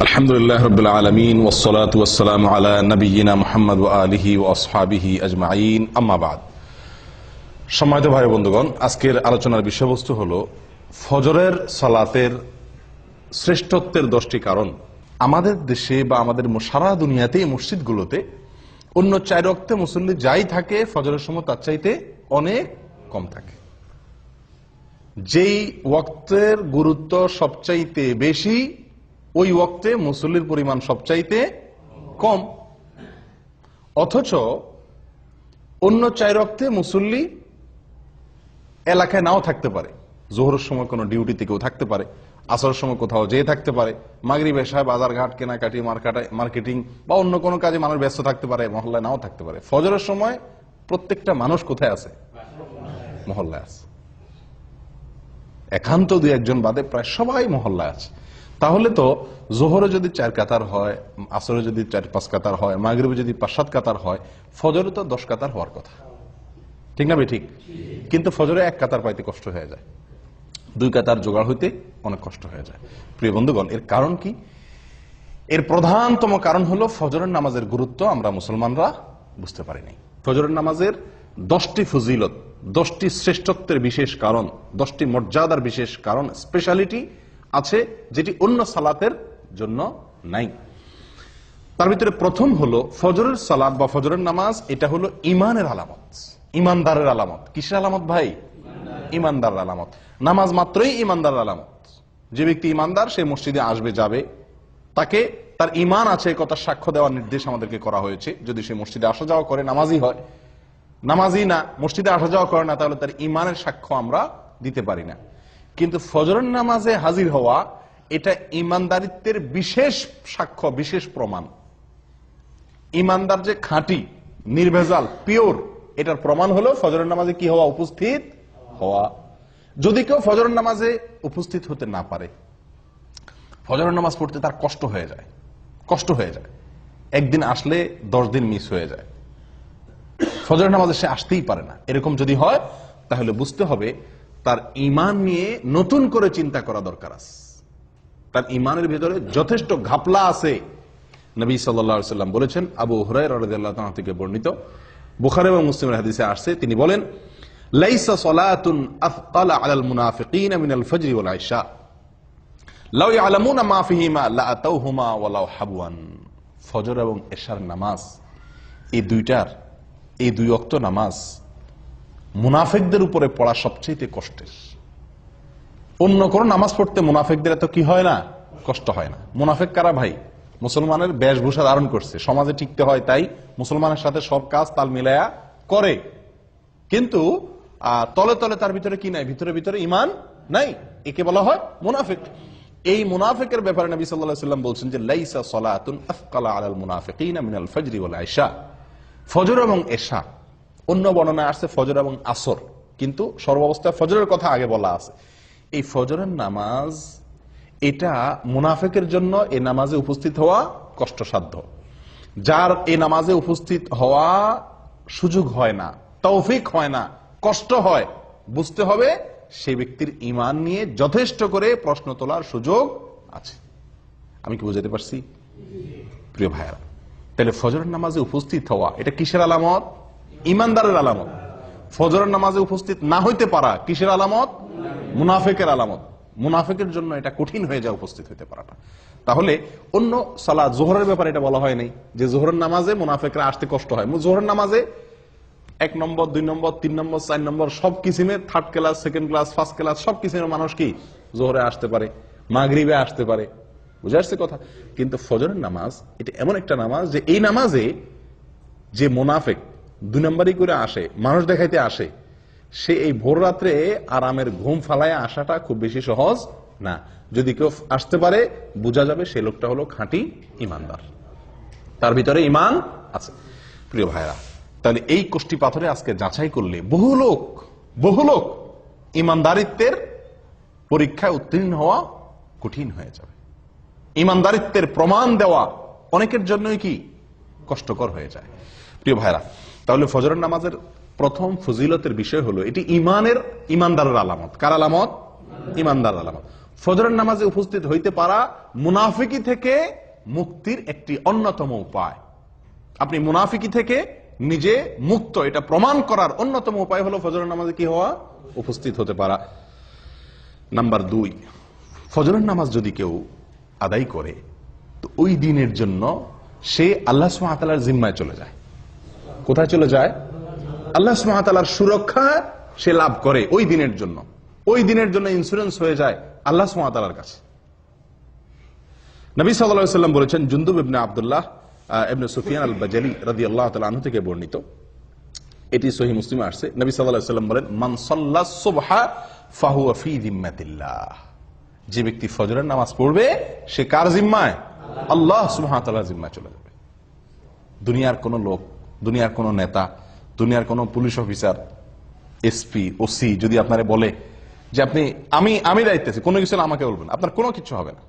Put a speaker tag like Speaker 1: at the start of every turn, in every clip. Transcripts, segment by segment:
Speaker 1: আলহামদুলিল্লাহ রাব্বিল আলামিন ওয়াসসালাতু ওয়াসসালামু আলা নাবিয়িনা মুহাম্মদ ওয়া আলিহি ওয়া আসহাবিহি আজমাইন, আম্মা বাদ। সম্মানিত ভাই বন্ধুগণ, আজকের আলোচনার বিষয়বস্তু হলো ফজরের সালাতের শ্রেষ্ঠত্বের 10টি কারণ। আমাদের দেশে বা আমাদের সারা দুনিয়াতে মসজিদগুলোতে অন্য 4 ওয়াক্তে মুসল্লি যাই থাকে ফজরের সময় তার চাইতে অনেক কম থাকে। যেই ওয়াক্তের গুরুত্ব সবচাইতে বেশি ওই ওয়াক্তে মুসল্লির পরিমাণ সবচাইতে কম, অথচ অন্য 4 ওয়াক্তে মুসল্লি এলাকায় নাও থাকতে পারে। জোহরের সময় কোনো ডিউটিতে কেউ থাকতে পারে, আসরের সময় কোথাও যেয়ে থাকতে পারে, মাগরিব এশায় বাজারঘাট কেনাকাটি মার্কেটিং বা অন্য কোনো কাজে মানুষ ব্যস্ত থাকতে পারে, মহল্লায় নাও থাকতে পারে। ফজরের সময় প্রত্যেকটা মানুষ কোথায় আছে? মহল্লায় আছে। একান্ত 2-1 বাদে প্রায় সবাই মহল্লায় আছে। তাহলে তো জোহরে যদি 4 কাতার হয়, আসরে যদি 4-5 কাতার হয়, মাগরিবে যদি 5-7 কাতার হয়, ফজরে তো 10 কাতার হওয়ার কথা, ঠিক না? ঠিক। কিন্তু ফজরে 1 কাতার পাইতে কষ্ট হয়ে যায়, 2 কাতার জোগাড় হইতে অনেক কষ্ট হয়ে যায়। প্রিয় বন্ধুগণ, এর কারণ কি? এর প্রধানতম কারণ হলো ফজরের নামাজের গুরুত্ব আমরা মুসলমানরা বুঝতে পারি নাই। ফজরের নামাজের 10টি ফজিলত, 10টি শ্রেষ্ঠত্বের বিশেষ কারণ, 10টি মর্যাদার বিশেষ কারণ, স্পেশালিটি আছে যেটি অন্য সালাতের জন্য নাই। তার ভিতরে প্রথম হলো ফজরের সালাত বা ফজরের নামাজ, এটা হলো ইমানের আলামত, ইমানদারের আলামত। কিসের আলামত ভাই? ইমানদারের আলামত। নামাজ মাত্রই ইমানদারের আলামত। যে ব্যক্তি ইমানদার সে মসজিদে আসবে, যাবে, তাকে তার ইমান আছে কথা সাক্ষ্য দেওয়ার নির্দেশ আমাদেরকে করা হয়েছে। যদি সে মসজিদে আসা যাওয়া করে, নামাজি হয়, নামাজি না, মসজিদে আসা যাওয়া করে না, তাহলে তার ইমানের সাক্ষ্য আমরা দিতে পারি না। কিন্তু ফজরের নামাজে হাজির হওয়া এটা ইমানদারিত্বের বিশেষ সাক্ষ্য, বিশেষ প্রমাণ। ইমানদার যে খাঁটি, নির্ভেজাল, পিওর, এটার প্রমাণ হলো ফজরের নামাজে কি হওয়া? উপস্থিত হওয়া। যদি কেউ ফজরের নামাজে উপস্থিত হতে না পারে, ফজরের নামাজ পড়তে তার কষ্ট হয়ে যায়, একদিন আসলে 10 দিন মিস হয়ে যায়, ফজরের নামাজে সে আসতেই পারে না, এরকম যদি হয় তাহলে বুঝতে হবে তার ইমান নিয়ে নতুন করে চিন্তা করা দরকার আছে। তার ইমানের ভিতরে যথেষ্ট ঘাপলা আছে। নবী সাল্লাল্লাহু আলাইহি ওয়াসাল্লাম বলেছেন, আবু হুরায়রা রাদিয়াল্লাহু তাআলা থেকে বর্ণিত, বুখারী এবং মুসলিমের হাদিসে আসছে, তিনি বলেন, লাইসা সালাতুন আফকালা আলাল মুনাফিকিনা মিনাল ফজর ওয়াল ইশা লাউ ইয়ালামুনা মা ফিহিমা লাআতাউহুমা ওয়ালাউ হাবওয়ান। ফজর এবং এশার নামাজ, এই 2 ওয়াক্ত নামাজ মুনাফিকদের উপরে পড়া সবচেয়ে কষ্টের। অন্য কোন নামাজ পড়তে মুনাফিকদের এত কি হয় না? কষ্ট হয় না। মুনাফিক কারা ভাই? মুসলমানের বেশভূষা ধারণ করছে, সমাজে টিকতে হয় তাই মুসলমানের সাথে সব কাজ তাল মিলায়া করে, কিন্তু তলে তলে তার ভিতরে কি নাই? ভিতরে ইমান নাই, একে বলা হয় মুনাফিক। এই মুনাফিকের ব্যাপারে নবী সাল্লাল্লাহু আলাইহি ওয়াসাল্লাম বলছেন যে লাইসা সালাতুন আফকালা আলাল মুনাফিকিনা মিনাল ফজর ওয়াল ইশা। ফজর এবং এশা, অন্য বর্ণনায় আসছে ফজর এবং আসর, কিন্তু সর্বাবস্থায় ফজরের কথা আগে বলা আছে। এই ফজরের নামাজ এটা মুনাফিকের জন্য এই নামাজে উপস্থিত হওয়া কষ্টসাধ্য। যার এই নামাজে উপস্থিত হওয়া সুযোগ হয় না, তৌফিক হয় না, কষ্ট হয়, বুঝতে হবে সেই ব্যক্তির ইমান নিয়ে যথেষ্ট করে প্রশ্ন তোলার সুযোগ আছে। আমি কি বুঝাতে পারছি প্রিয় ভাইয়েরা? তাহলে ফজরের নামাজে উপস্থিত হওয়া এটা কিসের আলামত? ইমানদারের আলামত। ফজরের নামাজে উপস্থিত না হইতে পারা কিসের আলামত? মুনাফিকের আলামত। মুনাফিকের জন্য এটা কঠিন হয়ে যায় উপস্থিত হইতে পারাটা। তাহলে অন্য সালাত, জোহরের ব্যাপারে এটা বলা হয় নাই যে জোহরের নামাজে মুনাফিকরা আসতে কষ্ট হয়। জোহরের নামাজে 1 নম্বর, 2 নম্বর, 3 নম্বর, 4 নম্বর সব কিসিমে, 3rd class, 2nd class, 1st class সব কিসিমের মানুষ কি জোহরে আসতে পারে, মাগরিবে আসতে পারে। বুঝে আসছে কথা? কিন্তু ফজরের নামাজ এটা এমন একটা নামাজ যে এই নামাজে যে মুনাফিক 2 নম্বরই করে আসে, মানুষ দেখাইতে আসে, সে এই ভোর রাত্রে আরামের ঘুম ফালায় আসাটা খুব বেশি সহজ না। যদি কেউ আসতে পারে বোঝা যাবে সেই লোকটা হলো খাঁটি ইমানদার, তার ভিতরে ইমান আছে। প্রিয় ভাইরা, তাহলে এই কোষ্টি পাথরে আজকে যাচাই করলে বহু লোক ইমানদারিত্বের পরীক্ষায় উত্তীর্ণ হওয়া কঠিন হয়ে যাবে। ইমানদারিত্বের প্রমাণ দেওয়া অনেকের জন্যই কি কষ্টকর হয়ে যায়। প্রিয় ভাইরা, তাহলে ফজরের নামাজের প্রথম ফজিলতের বিষয় হলো এটি ইমানদারের আলামত। কার আলামত? ইমানদার আলামত। ফজরের নামাজে উপস্থিত হইতে পারা মুনাফিকি থেকে মুক্তির একটি অন্যতম উপায়। আপনি মুনাফিকি থেকে নিজে মুক্ত, এটা প্রমাণ করার অন্যতম উপায় হলো ফজরের নামাজে কি হওয়া, উপস্থিত হতে পারা। নাম্বার 2, ফজরের নামাজ যদি কেউ আদায় করে তো ওই দিনের জন্য সে আল্লাহ সুবহানাহু ওয়া তাআলার জিম্মায় চলে যায়। কোথায় চলে যায়? আল্লাহ সুবহানাহু ওয়া তাআলার সুরক্ষা সে লাভ করে ওই দিনের জন্য। ওই দিনের জন্য ইন্স্যুরেন্স হয়ে যায় আল্লাহ সুবহানাহু ওয়া তাআলার কাছে। নবী সাল্লাল্লাহু আলাইহি ওয়াসাল্লাম বলেছেন, জুনদুব ইবনে আব্দুল্লাহ ইবনে সুফিয়ান আল-বাজালি রাদিয়াল্লাহু তাআলা আনহু থেকে বর্ণিত, এটি সহিহ মুসলিমে আসছে। নবী সাল্লাল্লাহু আলাইহি ওয়াসাল্লাম বলেন, মান সাল্লা সুবহা ফাহুয়া ফি যিম্মাতিল্লাহ। যে ব্যক্তি ফজরের নামাজ পড়বে সে কার জিম্মায়? আল্লাহ সুবহানাহু ওয়া তাআলার জিম্মায় চলে যাবে। দুনিয়ার কোন লোক, দুনিয়ার কোন নেতা, দুনিয়ার কোন পুলিশ অফিসার, এসপি, ওসি যদি আপনারে বলে যে আপনি আমি দায়িত্বে আছি, কোনো কিছু আমাকে বলবেন, আপনার কোনো কিছু হবে না।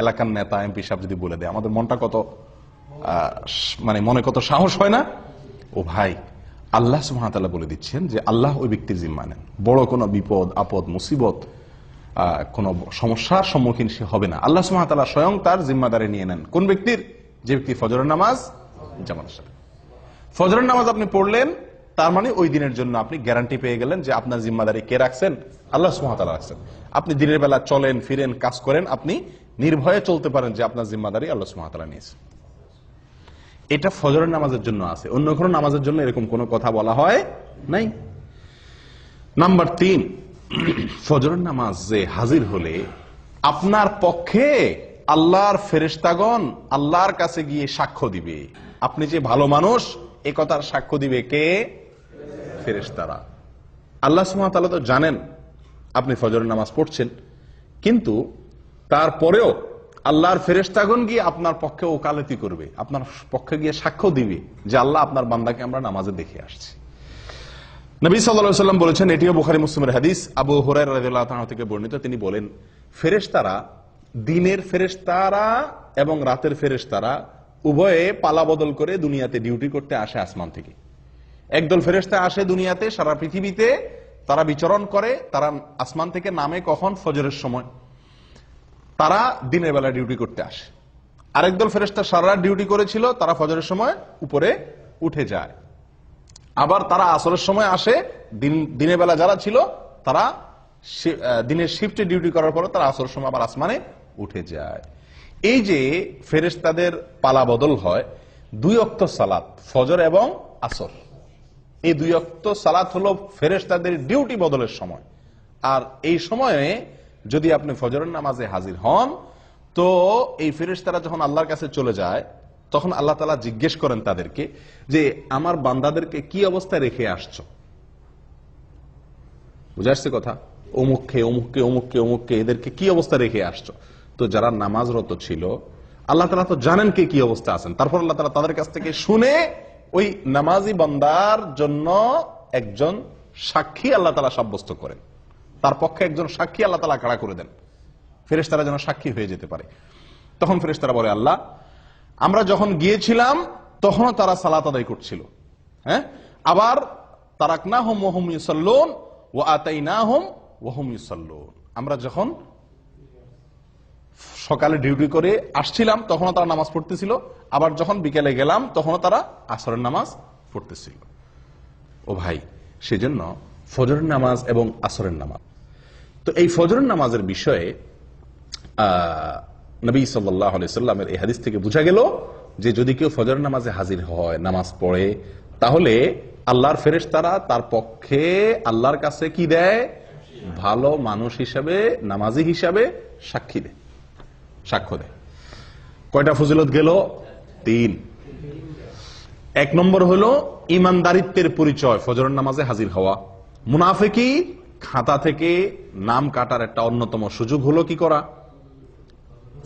Speaker 1: এলাকার নেতা, এমপি সাহেব যদি বলে দেয়, আমাদের মনটা কত মনে কত সাহস হয় না? ও ভাই, আল্লাহ সুবহানাহু ওয়া তাআলা বলে দিচ্ছেন যে আল্লাহ ওই ব্যক্তির জিম্মা নেন। বড় কোনো বিপদ আপদ মুসিবত, কোন সমস্যার সম্মুখীন সে হবে না। আল্লাহ সুবহানাহু ওয়া তাআলা স্বয়ং তার জিম্মাদারি নিয়ে নেন। কোন ব্যক্তির? যে ব্যক্তি ফজরের নামাজ জামাতের সাথে। ফজরের নামাজ আপনি পড়লেন, তার মানে ওই দিনের জন্য আপনি গ্যারান্টি পেয়ে গেলেন যে আপনার জিম্মাদারি কে রাখছেন? আল্লাহ সুবহানাহু ওয়া তাআলা রাখছেন। আপনি দিনের বেলা চলেন ফিরেন কাজ করেন, আপনি নির্ভয়ে চলতে পারেন যে আপনার জিম্মাদারি আল্লাহ সুবহানাহু ওয়া তাআলা নিয়েছেন। এটা ফজরের নামাজের জন্য আছে, অন্য কোনো নামাজের জন্য এরকম কোনো কথা বলা হয় নাই। নাম্বার 3, ফজরের নামাজে হাজির হলে আপনার পক্ষে আল্লাহর ফেরেশতাগণ আল্লাহর কাছে গিয়ে সাক্ষ্য দিবে। আপনি যে ভালো মানুষ এ কথার সাক্ষ্য দিবে কে? ফেরেশতারা। আল্লাহ সুবহানাহু ওয়া তাআলা তো জানেন আপনি ফজরের নামাজ পড়ছেন, কিন্তু তারপরেও আল্লাহর ফেরেশতাগণ গিয়ে আপনার পক্ষে ওকালতি করবে, আপনার পক্ষে গিয়ে সাক্ষ্য দিবে যে আল্লাহ আপনার বান্দাকে আমরা নামাজে দেখে আসছি। নবী সাল্লাল্লাহু আলাইহি ওয়াসাল্লাম বলেছেন, এটিও বুখারী মুসলিমের হাদিস, আবু হুরায়রা রাদিয়াল্লাহু তাআলা থেকে বর্ণিত, তিনি বলেন, ফেরেশতারা, দিনের ফেরেশতারা এবং রাতের ফেরেশতারা উভয়ে পালা বদল করে দুনিয়াতে ডিউটি করতে আসে আসমান থেকে। একদল ফেরেশতা আসে দুনিয়াতে, সারা পৃথিবীতে তারা বিচরণ করে। তারা আসমান থেকে নামে কখন? ফজরের সময়। তারা দিনের বেলা ডিউটি করতে আসে। আরেকদল ফেরেশতা সারা রাত ডিউটি করেছিল, তারা ফজরের সময় উপরে উঠে যায়। আবার তারা আসরের সময় আসে। দিনের বেলা যারা ছিল তারা দিনের শিফটে ডিউটি করার পর তারা আসরের সময় আবার আসমানে উঠে যায়। এই যে ফেরেশতাদের পালা বদল হয়, 2 ওয়াক্ত সালাত, ফজর এবং আসর, এই 2 ওয়াক্ত সালাত হলো ফেরেশতাদের ডিউটি বদলের সময়। আর এই সময়ে যদি আপনি ফজরের নামাজে হাজির হন, তো এই ফেরেশতারা যখন আল্লাহর কাছে চলে যায়, তখন আল্লাহ তাআলা জিজ্ঞেস করেন তাদেরকে যে আমার বান্দাদেরকে কি অবস্থায় রেখে আসছো? বুঝে আসছে কথা? অমুককে অমুককে অমুককে অমুককে এদেরকে কি অবস্থা রেখে আসছো? তো যারা নামাজরত ছিল, আল্লাহ তাআলা তো জানেন কে কি অবস্থা আছেন। তারপর আল্লাহ তাআলা তাদের কাছ থেকে শুনে ওই নামাজি বান্দার জন্য একজন সাক্ষী আল্লাহ তাআলা সাব্যস্ত করেন। তার পক্ষে একজন সাক্ষী আল্লাহ তাআলা খাড়া করে দেন, ফেরেশতারা যেন সাক্ষী হয়ে যেতে পারে। তখন ফেরেশতারা বলে, আল্লাহ, আমরা যখন গিয়েছিলাম তখনও তারা সালাত আদায় করছিল, হ্যাঁ, আবার তারাকনাহুম ওয়া হুম ইউসাল্লুন ওয়া আতাইনাহুম ওয়া হুম ইউসাল্লুন। আমরা যখন সকালে ডিউটি করে আসছিলাম তখনও তারা নামাজ পড়তেছিল, আবার যখন বিকেলে গেলাম তখনও তারা আসরের নামাজ পড়তেছিল। ও ভাই, সেজন্য ফজরের নামাজ এবং আসরের নামাজ, তো এই ফজরের নামাজের বিষয়ে নবী সাল্লাল্লাহু আলাইহি সাল্লামের এই হাদিস থেকে বোঝা গেল যে যদি কেউ ফজরের নামাজে হাজির হয়, নামাজ পড়ে, তাহলে আল্লাহর ফেরেশতারা তার পক্ষে আল্লাহর কাছে কি দেয়? ভালো মানুষ হিসাবে, নামাজি হিসাবে সাক্ষী দেয়, সাক্ষ্য দেয়। কয়টা ফজিলত গেল? 3। 1 নম্বর হলো ইমানদারিত্বের পরিচয়, ফজরের নামাজে হাজির হওয়া। মুনাফিকি খাতা থেকে নাম কাটার একটা অন্যতম সুযোগ হলো কি করা?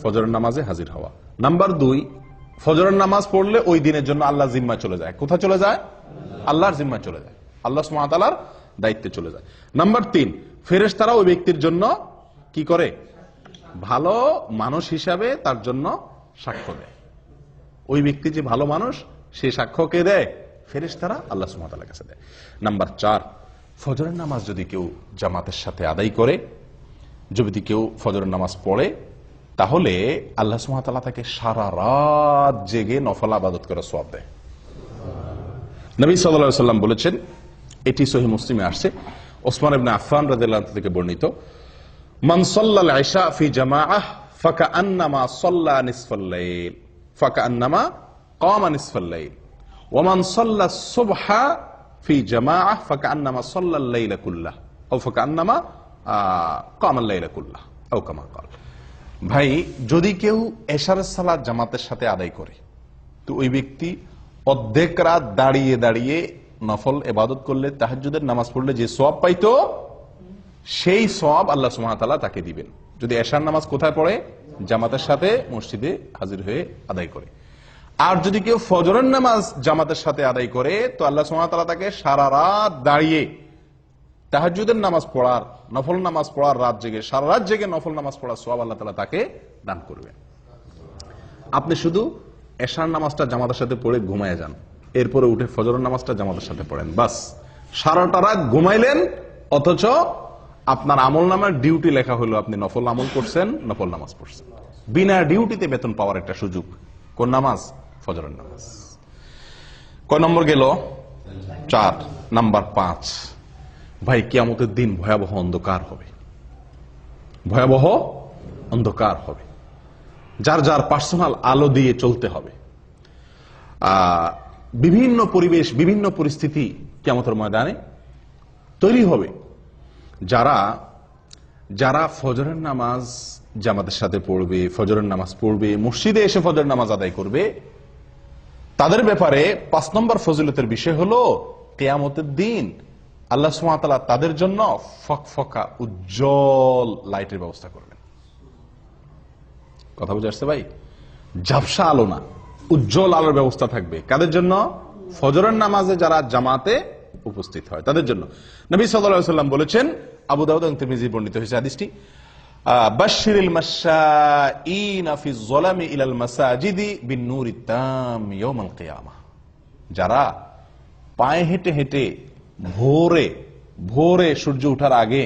Speaker 1: ফজরের নামাজে হাজির হওয়া। নাম্বার 2, ফজরের নামাজ পড়লে ওই দিনের জন্য আল্লাহর জিম্মায় চলে যায়। কোথায় চলে যায়? আল্লাহর জিম্মায় চলে যায়, আল্লাহ সুবহানাহু ওয়া তাআলার দায়িত্বে চলে যায়। নাম্বার 3, ফেরেশতারা ওই ব্যক্তির জন্য কি করে? ভালো মানুষ হিসাবে তার জন্য সাক্ষ্য দেয়। ওই ব্যক্তি যে ভালো মানুষ, সে সাক্ষ্য কে দেয়? ফেরেশতারা আল্লাহ সুবহানাহু ওয়া তাআলার কাছে দেয়। নাম্বার 4, ফজরের নামাজ যদি কেউ জামাতের সাথে আদায় করে, যদি কেউ ফজরের নামাজ পড়ে তাহলে আল্লাহ সুবহানাহু ওয়া তাআলা তাকে সারা রাত জেগে নফল ইবাদত করার সওয়াব দেয়। নবী সাল্লাল্লাহু আলাইহি ওয়াসাল্লাম বলেছেন, এটি সহিহ মুসলিমে আসছে, ওসমান ইবনে আফফান রাদিয়াল্লাহু আনহু থেকে বর্ণিত, মান সাল্লাল ইশা ফি জামাআহ ফাকান্নামা সাল্লা নিসফাল লাইল ফাকান্নামা কামা নিসফাল লাইল ওয়া মান সাল্লা সুবহা ফি জামাআহ ফাকান্নামা সাল্লাল লাইলা কুল্লাহ আও ফাকান্নামা কামাল লাইলা কুল্লাহ আও কামা ক্বাল। ভাই, যদি কেউ এশারের সালাত জামাতের সাথে আদায় করে তো ওই ব্যক্তি অর্ধেক রাত দাঁড়িয়ে দাঁড়িয়ে নফল ইবাদত করলে, তাহাজ্জুদের নামাজ পড়লে যে সওয়াব পাইতো সেই সওয়াব আল্লাহ সুবহানাহু ওয়া তাআলা তাকে দিবেন। যদি এশার নামাজ কোথায় পড়ে? জামাতের সাথে মসজিদে হাজির হয়ে আদায় করে। আর যদি কেউ ফজরের নামাজ জামাতের সাথে আদায় করে তো আল্লাহ সুবহানাহু ওয়া তাআলা তাকে সারা রাত দাঁড়িয়ে তাহাজ্জুদের নামাজ পড়ার, নফল নামাজ পড়ার, রাত জেগে সারা রাত জেগে নফল নামাজ পড়ার সওয়াব আল্লাহ তাআলা তাকে দান করবেন। আপনি শুধু এশার নামাজটা জামাতের সাথে পড়ে ঘুমায় যান, এরপরে উঠে ফজরের নামাজটা জামাতের সাথে পড়েন, বাস সারাটা রাত ঘুমাইলেন, অথচ আপনার আমল নামার ডিউটি লেখা হলো আপনি নফল আমল করছেন, নফল নামাজ পড়ছেন। বিনা ডিউটিতে বেতন পাওয়ার একটা সুযোগ। কোন নামাজ? ফজরের নামাজ। কয় নম্বর গেল? 4। নাম্বার 5, ভাই কিয়ামতের দিন ভয়াবহ অন্ধকার হবে, ভয়াবহ অন্ধকার হবে। যার যার পার্সোনাল আলো দিয়ে চলতে হবে। বিভিন্ন পরিবেশ, বিভিন্ন পরিস্থিতি কিয়ামতের ময়দানে তৈরি হবে। যারা যারা ফজরের নামাজ জামাতের সাথে পড়বে, ফজরের নামাজ পড়বে, মসজিদে এসে ফজরের নামাজ আদায় করবে, তাদের ব্যাপারে 5 নম্বর ফজিলতের বিষয় হলো কিয়ামতের দিন আল্লাহ সুবহানাহু ওয়া তাআলা তাদের জন্য ফকফকা উজ্জ্বল লাইটের ব্যবস্থা করবেন। কথা বুঝে আসছে ভাই? ঝাপসা আলো না, উজ্জ্বল আলোর ব্যবস্থা থাকবে। কাদের জন্য? ফজরের নামাজে যারা জামাতে উপস্থিত হয় তাদের জন্য। নবী সাল্লাল্লাহু আলাইহি ওয়াসাল্লাম বলেছেন, আবু দাউদ এবং তিরমিজি বর্ণিত হয়েছে হাদিসটি, বাশশিরিল মাশাঈনা ফি যলামি ইলাল মাসাজিদি বিন নূরিত তাম ইয়াউমাল কিয়ামাহ। যারা পায়ে হেঁটে হেঁটে ভোরে ভোরে সূর্য ওঠার আগে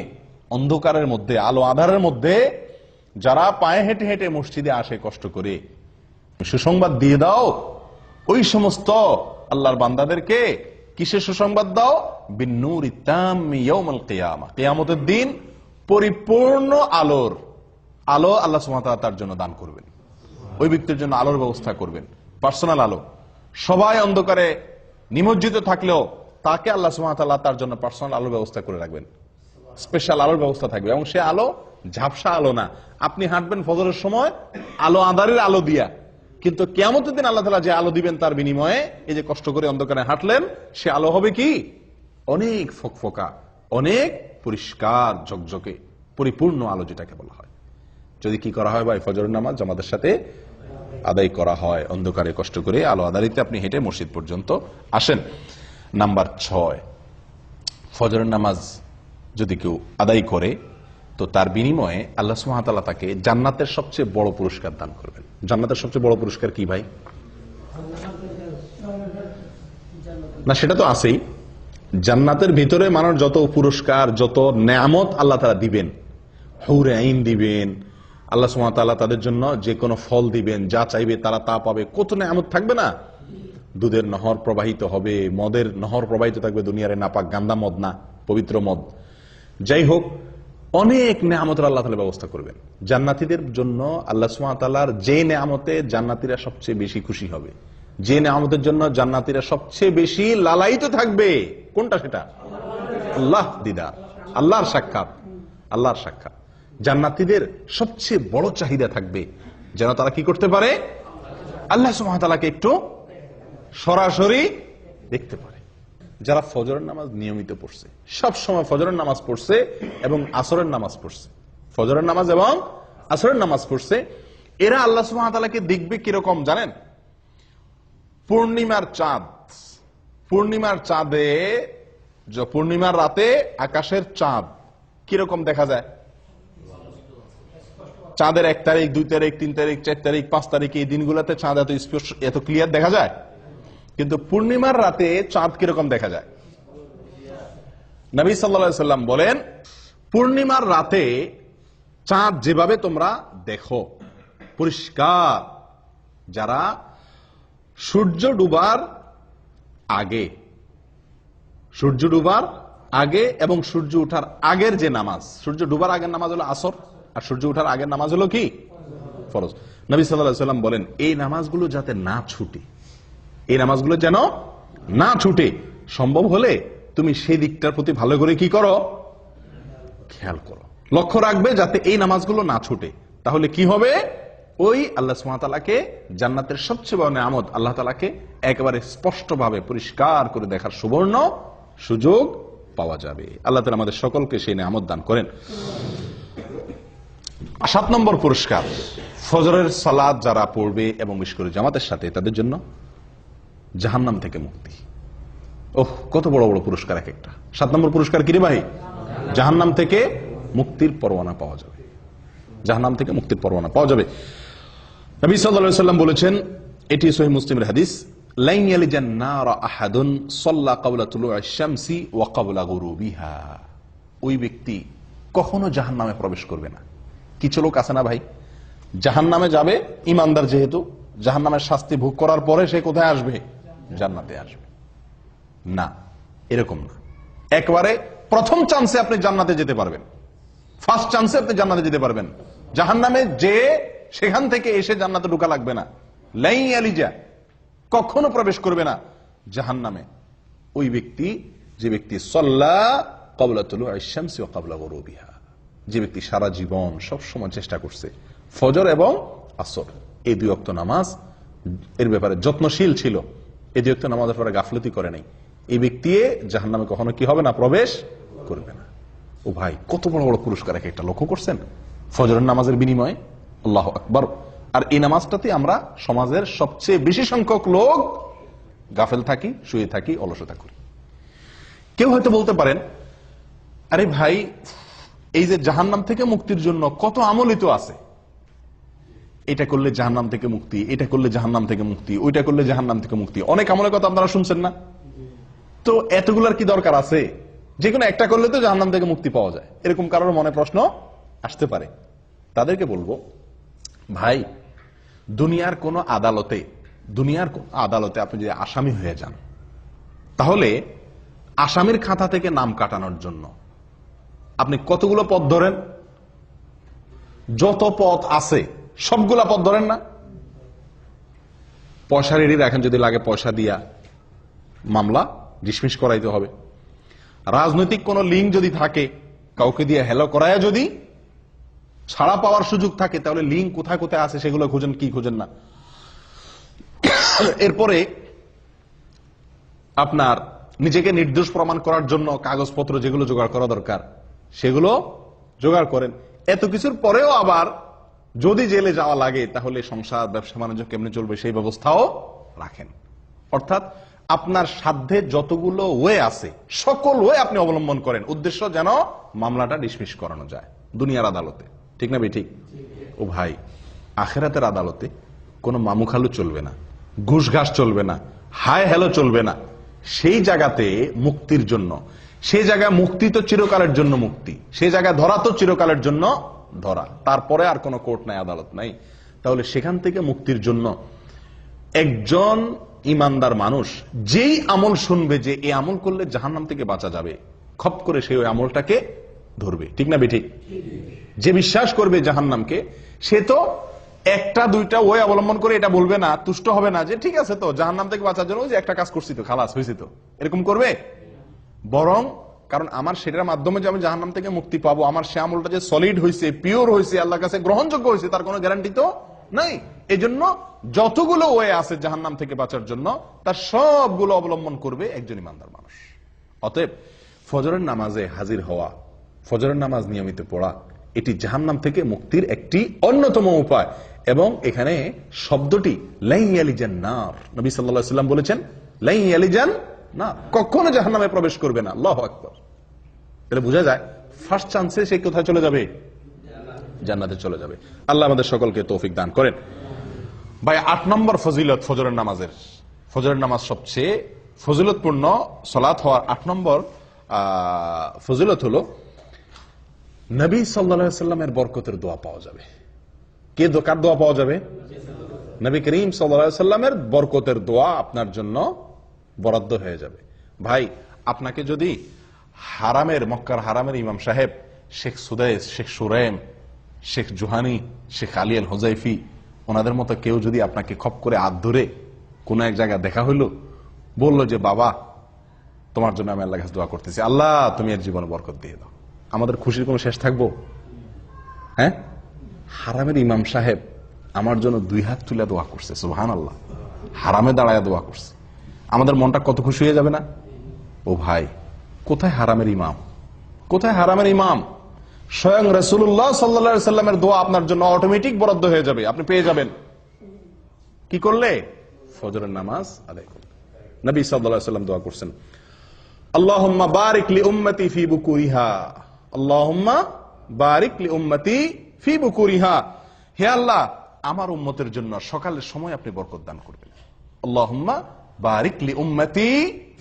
Speaker 1: অন্ধকারের মধ্যে, আলো আঁধারের মধ্যে যারা পায়ে হেঁটে হেঁটে মসজিদে আসে কষ্ট করে, সুসংবাদ দিয়ে দাও ওই সমস্ত আল্লাহর বান্দাদেরকে। কিসের সুসংবাদ দাও? বিন নূরিত তাম ইয়াউমাল কিয়ামাহ, কিয়ামতের দিন পরিপূর্ণ আলোর আলো আল্লাহ সুবহানাহু ওয়া তাআলা তার জন্য দান করবেন। ওই ব্যক্তির জন্য আলোর ব্যবস্থা করবেন, পার্সোনাল আলো। সবাই অন্ধকারে নিমজ্জিত থাকলেও তাকে আল্লাহ সুবহানাহু ওয়া তাআলা তার জন্য পার্সোনাল আলোর ব্যবস্থা করে রাখবেন, স্পেশাল আলোর ব্যবস্থা থাকবে। এবং সে আলো ঝাপসা আলো না। আপনি হাঁটবেন ফজরের সময় আলো আঁধারের আলো দিয়া, কিন্তু কিয়ামতের দিন আল্লাহ তাআলা যে আলো দিবেন তার বিনিময়ে এই যে কষ্ট করে অন্ধকারে হাঁটলেন, সে আলো হবে কি? অনেক ফকফকা, অনেক পরিষ্কার ঝকঝকে পরিপূর্ণ আলো যেটাকে বলা হয়। যদি কি করা হয় ভাই? ফজরের নামাজ জামাতের সাথে আদায় করা হয়, অন্ধকারে কষ্ট করে আলো আধারিতে আপনি হেঁটে মসজিদ পর্যন্ত আসেন। নাম্বার 6, ফজরের নামাজ যদি কেউ আদায় করে তো তার বিনিময়ে আল্লাহ সুবহানাহু ওয়া তাআলা তাকে জান্নাতের সবচেয়ে বড় পুরস্কার দান করবেন। জান্নাতের সবচেয়ে বড় পুরস্কার কি ভাই? না, সেটা তো আছেই। জান্নাতের ভিতরে মানুষ যত পুরস্কার, যত নেয়ামত আল্লাহ তাআলা দিবেন, হুরে আইন দিবেন, আল্লাহ সুবহানাহু ওয়া তাআলা তাদের জন্য যে কোনো ফল দিবেন, যা চাইবে তারা তা পাবে। কত নেয়ামত থাকবে না? দুধের নহর প্রবাহিত হবে, মদের নহর প্রবাহিত থাকবে, দুনিয়ারে নাপাক গান্দা মদ না, পবিত্র মদ। যাই হোক, অনেক নেয়ামতের আল্লাহ তাআলা ব্যবস্থা করবেন জান্নাতীদের জন্য। আল্লাহ সুবহানাহু ওয়া তাআলার যে নেয়ামতে জান্নাতীরা সবচেয়ে বেশি খুশি হবে, যে নেয়ামতের জন্য জান্নাতীরা সবচেয়ে বেশি লালায়িত থাকবে, কোনটা সেটা? আল্লাহ দিদার, আল্লাহর সাক্ষাৎ, আল্লাহর সাক্ষাৎ। জান্নাতীদের সবচেয়ে বড় চাহিদা থাকবে যেন তারা কি করতে পারে? আল্লাহ সুবহানাহু ওয়া তাআলাকে একটু সরাসরি দেখতে পারে। যারা ফজরের নামাজ নিয়মিত পড়ছে, সব সময় ফজরের নামাজ পড়ছে এবং আসরের নামাজ পড়ছে, ফজরের নামাজ এবং আসরের নামাজ পড়ছে, এরা আল্লাহ সুবহানাহু ওয়া তাআলাকে দেখবে কিরকম জানেন? পূর্ণিমার চাঁদ, পূর্ণিমার চাঁদে, পূর্ণিমার রাতে আকাশের চাঁদ কিরকম দেখা যায়? চাঁদের 1 তারিখ, 2 তারিখ, 3 তারিখ, 4 তারিখ, 5 তারিখ এই দিনগুলোতে চাঁদ এত স্পষ্ট, এত ক্লিয়ার দেখা যায়। কিন্তু পূর্ণিমার রাতে চাঁদ কিরকম দেখা যায়? নবী সাল্লাল্লাহু আলাইহি ওয়াসাল্লাম বলেন, পূর্ণিমার রাতে চাঁদ যেভাবে তোমরা দেখো পরিষ্কার, যারা সূর্য ডুবার আগে এবং সূর্য উঠার আগের যে নামাজ, সূর্য ডুবার আগের নামাজ হলো আসর, আর সূর্য উঠার আগের নামাজ হলো কি? ফরজ। নবী সাল্লাল্লাহু আলাইহি ওয়াসাল্লাম বলেন এই নামাজগুলো যাতে না ছুটে, এই নামাজগুলো যেন না ছুটে, সম্ভব হলে তুমি সেই দিকটার প্রতি ভালো করে কি করো? খেয়াল করো, লক্ষ্য রাখবে যাতে এই নামাজগুলো না ছুটে। তাহলে কি হবে? ওই আল্লাহ সুবহানাহু ওয়া তাআলাকে, জান্নাতের সবচেয়ে বড় নিয়ামত আল্লাহ তাআলাকে একেবারে স্পষ্টভাবে পরিষ্কার করে দেখার সুবর্ণ সুযোগ পাওয়া যাবে। আল্লাহ তাআলা আমাদের সকলকে সেই নিয়ামত দান করেন। 7 নম্বর পুরস্কার, ফজরের সালাত যারা পড়বে এবং বিশেষ করে জামাতের সাথে, তাদের জন্য জাহান্নাম থেকে মুক্তি। ওহ, কত বড় বড় পুরস্কার এক একটা। 7 নম্বর পুরস্কার কি রে ভাই? জাহান্নাম থেকে মুক্তির পরোয়ানা পাওয়া যাবে, জাহান্নাম থেকে মুক্তির পরোয়ানা পাওয়া যাবে। নবী সাল্লাল্লাহু আলাইহি ওয়াসাল্লাম বলেছেন, এটি সহিহ মুসলিমের হাদিস, লাইন ইয়ালিজান নার আহাদুন সাল্লা ক্বাবলা তুলুইশ শামসি ওয়া ক্বাবলা গুরুবিহা। ওই ব্যক্তি কখনো জাহান্নামে প্রবেশ করবে না। কিছু লোক আছে না ভাই, জাহান্নামে যাবে, ইমানদার যেহেতু, জাহান্নামের শাস্তি ভোগ করার পরে সে কোথায় আসবে? জান্নাতে আসবে। না, এরকম না। একবারে প্রথম চান্সে আপনি জান্নাতে যেতে পারবেন, ফার্স্ট চান্সে আপনি জান্নাতে যেতে পারবেন। জাহান্নামে যে সেখান থেকে এসে জান্নাতে ঢোকা লাগবে না। লাই আলিজা, কখনো প্রবেশ করবে না জাহান্নামে ওই ব্যক্তি, যে ব্যক্তি সাল্লা ক্বাবলা তুলুইশ শামসি ওয়া ক্বাবলা গুরুবিহা, যে ব্যক্তি সারা জীবন সব সময় চেষ্টা করছে ফজর এবং আসর এই 2 ওয়াক্ত নামাজ এর ব্যাপারে যত্নশীল ছিল, এই 2 ওয়াক্ত নামাজের পরে গাফলতি করে নাই, এই ব্যক্তি জাহান্নামে কখনো কি হবে না? প্রবেশ করবে না। ও ভাই, কত বড় বড় পুরস্কার এক একটা, লক্ষ্য করছেন? ফজরের নামাজের বিনিময়ে, আল্লাহু আকবার। আর এই নামাজটাতে আমরা সমাজের সবচেয়ে বেশি সংখ্যক লোক গাফেল থাকি, শুয়ে থাকি, অলসতা করি। কেউ হয়তো বলতে পারেন, আরে ভাই, এই যে জাহান্নাম থেকে মুক্তির জন্য কত আমলই তো আছে, এটা করলে জাহান্নাম থেকে মুক্তি, এটা করলে জাহান্নাম থেকে মুক্তি, ওইটা করলে জাহান্নাম থেকে মুক্তি, অনেক আমলের কথা আপনারা শুনছেন না? তো এতগুলার কি দরকার আছে? যে কোনো একটা করলে তো জাহান্নাম থেকে মুক্তি পাওয়া যায়, এরকম কারোর মনে প্রশ্ন আসতে পারে। তাদেরকে বলবো, ভাই, দুনিয়ার কোন আদালতে আপনি যদি আসামি হয়ে যান, তাহলে আসামির খাতা থেকে নাম কাটানোর জন্য আপনি কতগুলো পথ ধরেন? যত পথ আছে সবগুলা পথ ধরেন না? পয়সা রেডি রাখেন, যদি লাগে পয়সা দিয়া মামলা ডিসমিস করাইতে হবে। রাজনৈতিক কোন লিঙ্ক যদি থাকে, কাউকে দিয়ে হেলো করায় যদি ছাড়া পাওয়ার সুযোগ থাকে, তাহলে লিঙ্ক কোথায় কোথায় আছে সেগুলো খুঁজেন, কি খুঁজেন না। এরপরে আপনার নিজেকে নির্দোষ প্রমাণ করার জন্য কাগজপত্র যেগুলো জোগাড় করা দরকার সেগুলো জোগাড় করেন। এত কিছুর পরেও আবার যদি জেলে যাওয়া লাগে, তাহলে সংসার ব্যবসা বাণিজ্য কেমনে চলবে সেই ব্যবস্থাও রাখেন। অর্থাৎ আপনার সাধ্যে যতগুলো ওয়ে আছে সকল ওয়ে আপনি অবলম্বন করেন, উদ্দেশ্য যেন মামলাটা ডিসমিস করানো যায় দুনিয়ার আদালতে। ঠিক না ঠিক? ও ভাই, আখিরাতের আদালতে কোনো মামুখালু চলবে না, ঘুষ ঘাস চলবে না, হায় হেলো চলবে না। সেই জায়গাতে মুক্তির জন্য, সেই জায়গায় মুক্তি তো চিরকালের জন্য মুক্তি, সেই জায়গায় ধরা তো চিরকালের জন্য ধরা, তারপরে আর কোনো কোর্ট নাই, আদালত নাই। তাহলে সেখান থেকে মুক্তির জন্য একজন ইমানদার মানুষ যেই আমল শুনবে যে এই আমল করলে জাহান্নাম থেকে বাঁচা যাবে, খপ করে সেই ওই আমলটাকে ধরবে। ঠিক না বেঠিক? যে বিশ্বাস করবে জাহান্নামকে, সে তো একটা দুইটা ওই অবলম্বন করে এটা বলবে না, তুষ্ট হবে না যে ঠিক আছে তো জাহান্নাম থেকে বাঁচার জন্য যে একটা কাজ করছি তো খালাস হয়েছে তো, এরকম করবে। বরং কারণ আমার সেটার মাধ্যমে যে আমি জাহান্নাম থেকে মুক্তি পাবো, আমার সে আমলটা যে সলিড হয়েছে, পিওর হয়েছে, আল্লাহর কাছে গ্রহণযোগ্য হয়েছে, তার কোনো গ্যারান্টি তো নাই। এজন্য যতগুলো ওয়ে আছে জাহান্নাম থেকে বাঁচার জন্য, তার সবগুলো অবলম্বন করবে একজন ইমানদার মানুষ। অতএব ফজরের নামাজে হাজির হওয়া, ফজরের নামাজ নিয়মিত পড়া, এটি জাহান্নাম থেকে মুক্তির একটি অন্যতম উপায়। এবং এখানে শব্দটি লাই ইয়ালিজান নার, নবী সাল্লাল্লাহু আলাইহি ওয়াসাল্লাম বলেছেন লাই ইয়ালিজান না, কখনো জাহান্নামে প্রবেশ করবে না। আল্লাহু আকবার। তাহলে বোঝা যায় ফার্স্ট চান্সে সে কোথায় চলে যাবে? জান্নাতে চলে যাবে। আল্লাহ আমাদের সকলকে তৌফিক দান করেন। ভাই, 8 নম্বর ফজিলত ফজরের নামাজের, ফজরের নামাজ সবচেয়ে ফজিলতপূর্ণ সালাত হওয়ার 8 নম্বর ফজিলত হলো নবী সাল্লাল্লাহু আলাইহি সাল্লামের বরকতের দোয়া পাওয়া যাবে। কে কার দোয়া পাওয়া যাবে? নবী করিম সাল্লাল্লাহু আলাইহি সাল্লামের বরকতের দোয়া আপনার জন্য বরাদ্দ হয়ে যাবে। ভাই, আপনাকে যদি হারামের, মক্কার হারামের ইমাম সাহেব শেখ সুদাইস, শেখ সুরাইম, শেখ জুহানি, শেখ আলী আল হুজাইফি, ওনাদের মতো কেউ যদি আপনাকে খপ করে হাত ধরে কোন এক জায়গায় দেখা হইলো, বললো যে বাবা তোমার জন্য আমি আল্লাহর কাছে দোয়া করতেছি, আল্লাহ তুমি এর জীবনে বরকত দিয়ে দাও, আমাদের খুশির কোনো শেষ থাকবো? হ্যাঁ, হারামের ইমাম সাহেব আমার জন্য 2 হাত তুলে দোয়া করছে, সুবহানাল্লাহ, হারামে দাঁড়ায় দোয়া করছে, আমাদের মনটা কত খুশি হয়ে যাবে না? ও ভাই, কোথায় হারামের ইমাম, কোথায় হারামের ইমাম? স্বয়ং রাসূলুল্লাহ সাল্লাল্লাহু আলাইহি সাল্লামের দোয়া আপনার জন্য অটোমেটিক বরাদ্দ হয়ে যাবে, আপনি পেয়ে যাবেন। কি করলে? ফজরের নামাজ আদায় করলে। নবী সাল্লাল্লাহু আলাইহি সাল্লাম দোয়া করছেন, আল্লাহুম্মা বারিক লি উম্মতি ফি বুকুরিহা, আল্লাহুম্মা বারিক লি উম্মতি ফি বুকুরিহা, হে আল্লাহ আমার উম্মতের জন্য সকালের সময় আপনি বরকত দান করবেন। আল্লাহুম্মা বারিক লি উম্মতি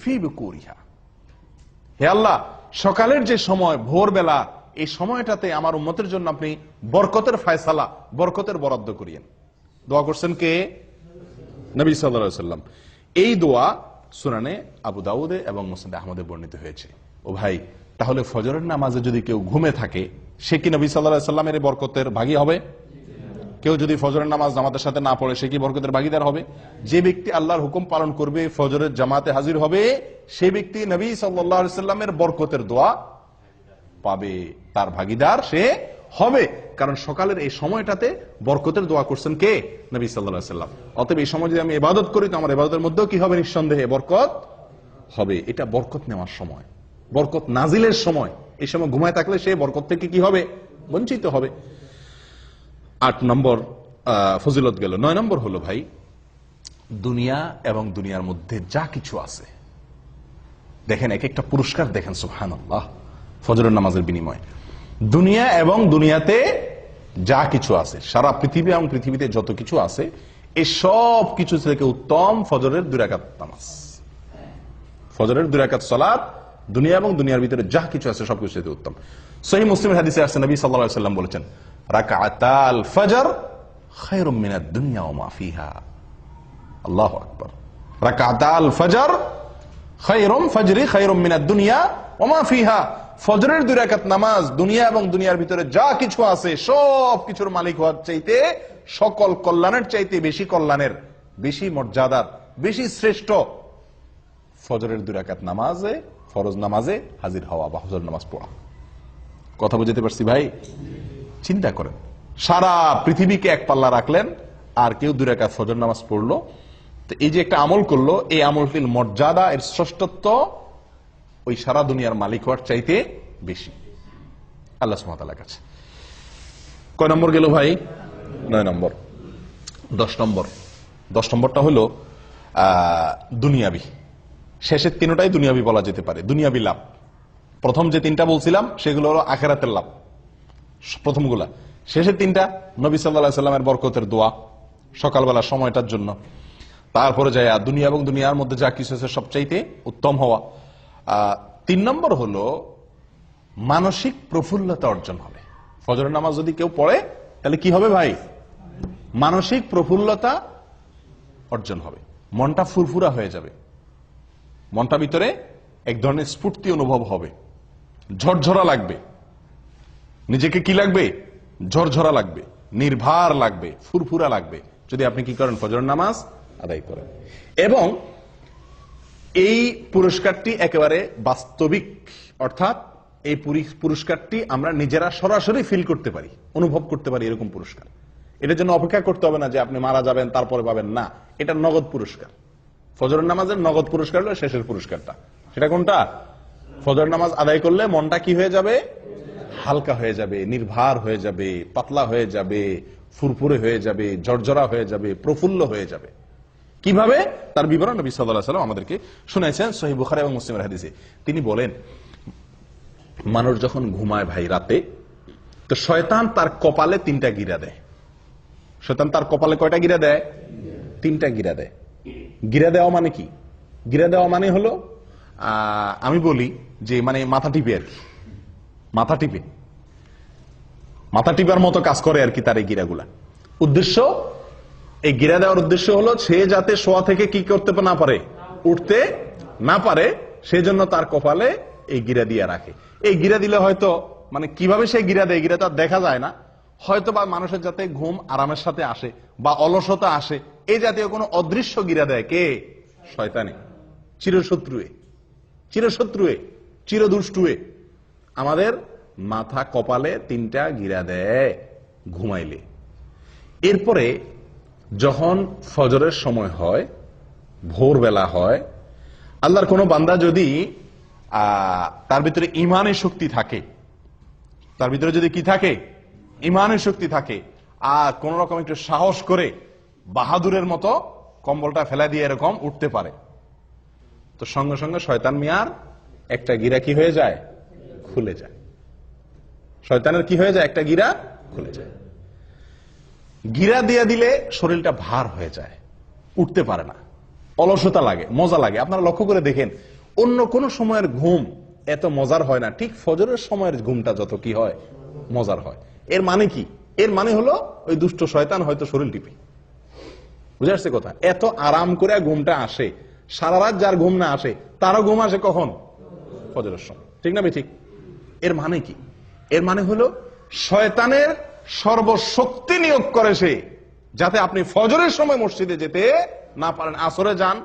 Speaker 1: ফি বুকুরিহা, হে আল্লাহ সকালের যে সময়, ভোরবেলা, এই সময়টাতে আমার উম্মতের জন্য আপনি বরকতের ফয়সালা, বরকতের বরাদ্দ করিয়েন। দোয়া করছেন কে? নবী সাল্লাল্লাহু আলাইহি সাল্লাম। এই দোয়া সুনানে আবু দাউদে এবং মুসনাদে আহমদে বর্ণিত হয়েছে। ও ভাই, তাহলে ফজরের নামাজে যদি কেউ ঘুমে থাকে, সে কি নবী সাল্লাল্লাহু আলাইহি সাল্লামের বরকতের ভাগী হবে? কেউ যদি ফজরের নামাজ জামাতের সাথে না পড়ে, সে কি বরকতের ভাগীদার হবে? যে ব্যক্তি আল্লাহর হুকুম পালন করবে, ফজরের জামাতে হাজির হবে, সে ব্যক্তি নবী সাল্লাল্লাহু আলাইহি সাল্লামের বরকতের দোয়া পাবে, তার ভাগীদার সে হবে। কারণ সকালের এই সময়টাতে বরকতের দোয়া করছেন কে? নবী সাল্লাল্লাহু আলাইহি সাল্লাম। অতএব এই সময় যদি আমি ইবাদত করি, তো আমার ইবাদতের মধ্যেও কি হবে? নিঃসন্দেহে বরকত হবে। এটা বরকত নেওয়ার সময়, বরকত নাজিলের সময়। এই সময় ঘুমায় থাকলে সে বরকত থেকে কি হবে? বঞ্চিত হবে। 8 নম্বর ফজিলত গেল। 9 নম্বর হলো ভাই, দুনিয়া এবং দুনিয়ার মধ্যে যা কিছু আছে, দেখেন এক একটা পুরস্কার দেখেন, সুবহানাল্লাহ, ফজরের নামাজের বিনিময়ে। দুনিয়া এবং দুনিয়াতে যা কিছু আছে, সারা পৃথিবী এবং পৃথিবীতে যত কিছু আছে, এই সব কিছু থেকে উত্তম ফজরের 2 রাকাত নামাজ, ফজরের 2 রাকাত সালাত। দুনিয়া এবং দুনিয়ার ভিতরে যা কিছু আছে সবকিছু থেকে উত্তম। সহিহ মুসলিমের হাদিসে আসছে, নবী সাল্লাল্লাহু আলাইহি সাল্লাম বলেছেন, রাকাতাল ফজর খায়রুম মিনাদ দুনিয়া ওয়া মা ফিহা। আল্লাহু আকবার। রাকাতাল ফজর খায়রুম মিনাদ দুনিয়া ওয়া মা ফিহা। ফজরের 2 রাকাত নামাজ দুনিয়া এবং দুনিয়ার ভিতরে যা কিছু আছে সব কিছুর মালিক হওয়ার চাইতে, সকল কল্যাণের চাইতে বেশি কল্যাণের, বেশি মর্যাদার, বেশি শ্রেষ্ঠ ফজরের 2 রাকাত নামাজে, ফরজ নামাজে হাজির হওয়া বা ফজর নামাজ পড়া। কথা বুঝতে পারছি ভাই? চিন্তা করেন, সারা পৃথিবীকে এক পাল্লা রাখলেন, আর কেউ 2 রাকাত ফজর নামাজ পড়লো, তো এই যে একটা আমল করলো, এই আমলটির মর্যাদা, এর শ্রেষ্ঠত্ব ওই সারা দুনিয়ার মালিক হওয়ার চাইতে বেশি আল্লাহ সুবহানাহু ওয়া তাআলার কাছে। কয় নম্বর গেল ভাই? 9 নম্বর। 10 নম্বরটা হলো দুনিয়াবি। শেষের 3টাই দুনিয়াবি বলা যেতে পারে, দুনিয়াবি লাভ। প্রথম যে 3টা বলছিলাম সেগুলো হলো আখিরাতের লাভ, প্রথমগুলা। শেষের 3টা নবী সাল্লাল্লাহু আলাইহি সাল্লামের বরকতের দোয়া সকালবেলা সময়টার জন্য। তারপরে যায় দুনিয়া এবং দুনিয়ার মধ্যে যা কিছু আছে সবচাইতে উত্তম হওয়া। 3 নম্বর হলো মানসিক প্রফুল্লতা অর্জন হবে। ফজরের নামাজ যদি কেউ পড়ে, তাহলে কি হবে ভাই? মানসিক প্রফুল্লতা অর্জন হবে, মনটা ফুরফুরা হয়ে যাবে, মনটা ভিতরে এক ধরনের স্ফূর্তি অনুভব হবে, ঝরঝরা লাগবে, নিজেকে কি লাগবে? ঝরঝরা লাগবে, নির্ভার লাগবে, ফুরফুরা লাগবে, যদি আপনি কি করেন? ফজরের নামাজ আদায় করেন। এবং এই পুরস্কারটি একেবারে বাস্তবিক, অর্থাৎ এই পুরস্কারটি আমরা নিজেরা সরাসরি ফিল করতে পারি, অনুভব করতে পারি, এরকম পুরস্কার। এটার জন্য অপেক্ষা করতে হবে না যে আপনি মারা যাবেন তারপরে পাবেন, না, এটা নগদ পুরস্কার। ফজরের নামাজের নগদ পুরস্কার হলো শেষের পুরস্কারটা। সেটা কোনটা? ফজরের নামাজ আদায় করলে মনটা কি হয়ে যাবে? হালকা হয়ে যাবে, নির্ভার হয়ে যাবে, পাতলা হয়ে যাবে, ফুরফুরে হয়ে যাবে, ঝরঝরা হয়ে যাবে, প্রফুল্ল হয়ে যাবে। কিভাবে? তার বিবরণ নবী সাল্লাল্লাহু আলাইহি ওয়াসাল্লাম আমাদেরকে শুনাইছেন সহিহ বুখারী এবং মুসলিমের হাদিসে। তিনি বলেন, মানুষ যখন ঘুমায় ভাই রাতে, তো শয়তান তার কপালে 3টা গিরা দেয়। শয়তান তার কপালে কয়টা গিরা দেয়? 3টা গিরা দেয়। গিরা দেওয়া মানে কি? গিরা দেওয়া মানে হলো, আমি বলি যে মানে মাথা টিপে আর কি, মাথা টিপে। মাথা টিপার মতো কাজ করে আর কি তার এই গিরাগুলা। উদ্দেশ্য, এই গিরা দেওয়ার উদ্দেশ্য হলো সে যাতে শোয়া থেকে কি করতে না পারে, উঠতে না পারে, সেজন্য তার কপালে এই গিরা দিয়ে রাখে। এই গিরা দিলে হয়তো মানে কিভাবে সে গিরা দেয়, গিরা তো আর দেখা যায় না, হয়তো বা মানুষের যাতে ঘুম আরামের সাথে আসে বা অলসতা আসে, এই জাতীয় কোনো অদৃশ্য গিরা দেয় কে? শয়তানে। চিরশত্রুয়ে, চিরশত্রুয়ে, চিরদুষ্টুয়ে আমাদের মাথা কপালে 3টা গিরা দেয় ঘুমাইলে। এরপরে যখন ফজরের সময় হয়, ভোরবেলা হয়, আল্লাহর কোন বান্দা যদি তার ভিতরে ইমানের শক্তি থাকে, তার ভিতরে যদি কি থাকে, ইমানের শক্তি থাকে, আর কোন রকম একটু সাহস করে বাহাদুরের মতো কম্বলটা ফেলা দিয়ে এরকম উঠতে পারে, তো সঙ্গে সঙ্গে শয়তান মিয়ার একটা গিরা কি হয়ে যায়, খুলে যায়। শয়তানের কি হয়ে যায়, একটা গিরা খুলে যায়। গিরা দিয়ে দিলে শরীরটা ভার হয়ে যায়, উঠতে পারে না, অলসতা লাগে, মজা লাগে। আপনারা লক্ষ্য করে দেখেন, অন্য কোন সময়ের ঘুম এত মজার হয় না, ঠিক ফজরের সময়ের ঘুমটা যত কি হয়, মজার হয়। এর মানে কি? এর মানে হলো ওই দুষ্ট শয়তান হয়তো শরীর টিপে, বুঝে আসছে কথা? এত আরাম করে ঘুমটা আসে, সারা রাত যার ঘুম না আসে তারও ঘুম আসে কখন? ফজরের সময়, ঠিক না ঠিক? এর মানে কি? এর মানে হলো শয়তানের সর্বশক্তি নিয়োগ করে সে, যাতে আপনি ফজরের সময় মসজিদে যেতে না পারেন। আসরে যান,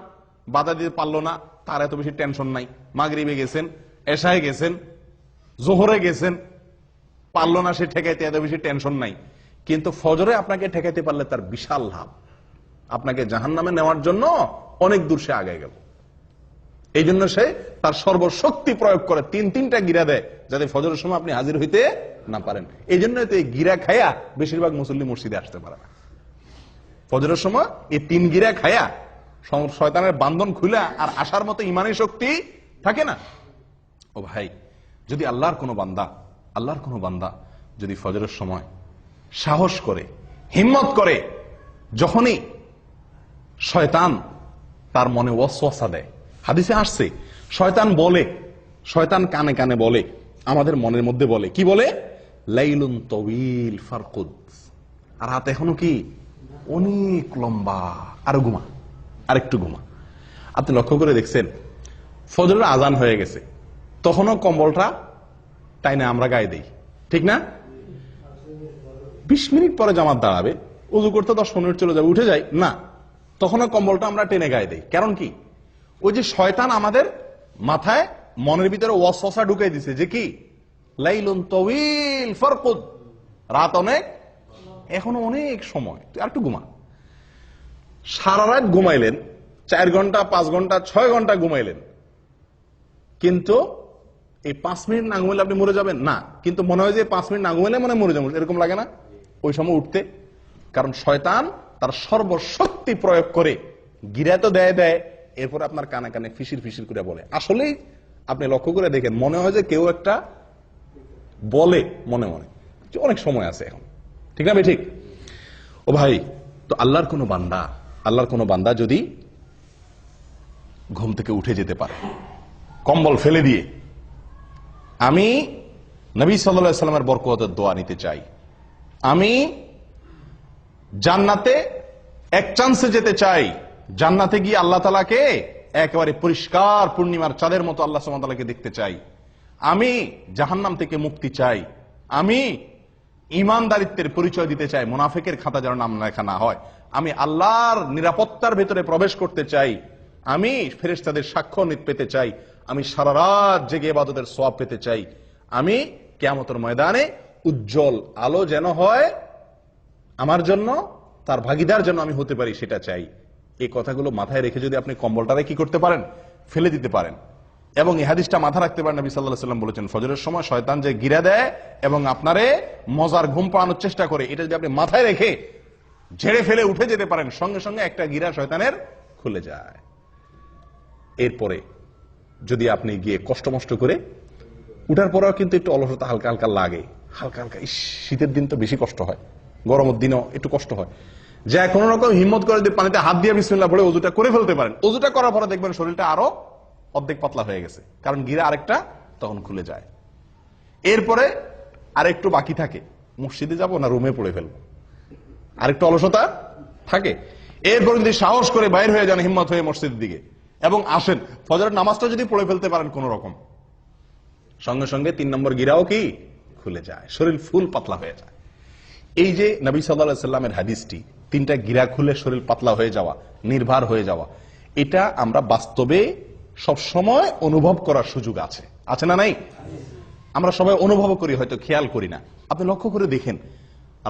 Speaker 1: বাধা দিতে পারলো না, তার এত বেশি টেনশন নাই। মাগরিবে গেছেন, এশায় গেছেন, জোহরে গেছেন, পারলো না সে ঠেকাইতে, এত বেশি টেনশন নাই। কিন্তু ফজরে আপনাকে ঠেকাইতে পারলে তার বিশাল লাভ, আপনাকে জাহান্নামে নেওয়ার জন্য অনেক দূর সে আগে গেল। এই জন্য সে তার সর্বশক্তি প্রয়োগ করে 3টা গিরা দেয়, যাতে ফজরের সময় আপনি হাজির হইতে না পারেন। এই জন্য তো এই গিরা খায়া বেশিরভাগ মুসল্লি মসজিদে আসতে পারে না। ফজরের সময় এই 3 গিরা খায়া শয়তানের বান্ধন খুলা আর আসার মতো ইমানি শক্তি থাকে না। ও ভাই, যদি আল্লাহর কোনো বান্দা যদি ফজরের সময় সাহস করে, হিম্মত করে, যখনই শয়তান তার মনে ওয়াসওয়াসা দেয়, হাদিসে আসছে শয়তান কানে কানে বলে, আমাদের মনের মধ্যে বলে, কি বলে? লাইলুন তওয়িল ফারকুদ, আর রাত এখনো কি অনেক লম্বা, আরো ঘুমা, আরেকটু ঘুমা। আপনি লক্ষ্য করে দেখছেন, ফজরের আজান হয়ে গেছে, তখনও কম্বলটা টাইনে আমরা গায়ে দেই, ঠিক না? 20 মিনিট পরে জামাত দাঁড়াবে, উযু করতে 10-15 মিনিট চলে যাবে, উঠে যাই না, তখনও কম্বলটা আমরা টেনে গায়ে দেই। কারণ কি? ওই যে শয়তান আমাদের মাথায়, মনের ভিতরে ওয়াসওয়াসা ঢুকাই দিছে যে কি, লাইলুন তাওয়িল ফারকুদ, রাত অনেক, এখনো অনেক সময়, তুই আর একটু ঘুমা। সারা রাত ঘুমাইলেন, 4 ঘন্টা, 5 ঘন্টা, 6 ঘন্টা ঘুমাইলেন, কিন্তু এই 5 মিনিট না ঘুমাইলে আপনি মরে যাবেন না, কিন্তু মনে হয় যে 5 মিনিট না ঘুমাইলে মনে মরে যাবেন, এরকম লাগে না ওই সময় উঠতে? কারণ শয়তান তার সর্বশক্তি প্রয়োগ করে গিরা তো দেয়, এরপর আপনার কানে কানে ফিসির ফিসির করে বলে। আসলেই আপনি লক্ষ্য করে দেখেন, মনে হয় যে কেউ একটা বলে মনে মনে, অনেক সময় আছে এখন, ঠিক না ঠিক? ও ভাই, তো আল্লাহর কোনো বান্দা যদি ঘুম থেকে উঠে যেতে পারে কম্বল ফেলে দিয়ে, আমি নবী সাল্লাল্লাহু আলাইহি সাল্লামের বরকতের দোয়া নিতে চাই, আমি জান্নাতে এক চান্সে যেতে চাই, জান্নাতে গিয়ে আল্লাহ তাআলাকে একেবারে পরিষ্কার পূর্ণিমার চাঁদের মতো আল্লাহ সুবহানাহু ওয়া তাআলাকে দেখতে চাই, আমি জাহান্নাম থেকে মুক্তি চাই, আমি ঈমানদারিত্বের পরিচয় দিতে চাই, মুনাফিকের খাতা যেন নাম লেখা না হয়, আমি আল্লাহর নিরাপত্তার ভেতরে প্রবেশ করতে চাই, আমি ফেরেশতাদের সাক্ষ্য পেতে চাই, আমি সারা রাত জেগে ইবাদতের সওয়াব পেতে চাই, আমি কিয়ামতের ময়দানে উজ্জ্বল আলো যেন হয় আমার জন্য, তার ভাগীদার যেন আমি হতে পারি, সেটা চাই। এই কথাগুলো মাথায় রেখে যদি আপনি কম্বলটারে কি করতে পারেন, ফেলে দিতে পারেন, এবং এই হাদিসটা মাথা রাখতে পারেন, নবী সাল্লাল্লাহু আলাইহি ওয়াসাল্লাম বলেছেন, ফজরের সময় শয়তান যে গিরা দেয় এবং আপনারে মজার ঘুম পাড়ানোর চেষ্টা করে, এটা যদি আপনি মাথায় রেখে ঝেড়ে ফেলে উঠে যেতে পারেন, সঙ্গে সঙ্গে একটা গিরা শয়তানের খুলে যায়। এরপরে যদি আপনি গিয়ে কষ্ট করে উঠার পরেও কিন্তু একটু অলসতা হালকা হালকা লাগে, হালকা হালকা, শীতের দিন তো বেশি কষ্ট হয়, গরমের দিনও একটু কষ্ট হয়, যা কোন রকম হিম্মত করে যদি পানিতে হাত দিয়ে বিসমিল্লাহ বলে ওযুটা করে ফেলতে পারেন, ওযুটা করার পরে দেখবেন শরীরটা আরো অর্ধেক পাতলা হয়ে গেছে, কারণ গিরা আরেকটা তখন খুলে যায়। এরপরে আরেকটু বাকি থাকে, মসজিদে যাব না রুমে পড়ে ফেলবো, আরেকটু অলসতা থাকে। এরপর যদি সাহস করে বাইর হয়ে যান হিম্মত হয়ে মসজিদের দিকে এবং আসেন, ফজরের নামাজটা যদি পড়ে ফেলতে পারেন কোন রকম, সঙ্গে সঙ্গে 3 নম্বর গিরাও কি খুলে যায়, শরীর ফুল পাতলা হয়ে যায়। এই যে নবী সাল্লাল্লাহু আলাইহি সাল্লামের হাদিসটি, 3টা গিরা খুলে শরীর পাতলা হয়ে যাওয়া, নির্ভার হয়ে যাওয়া, এটা আমরা বাস্তবে সব সময় অনুভব করার সুযোগ আছে, আছে না নাই? আমরা সবাই অনুভব করি, হয়তো খেয়াল করি না। আপনি লক্ষ্য করে দেখেন,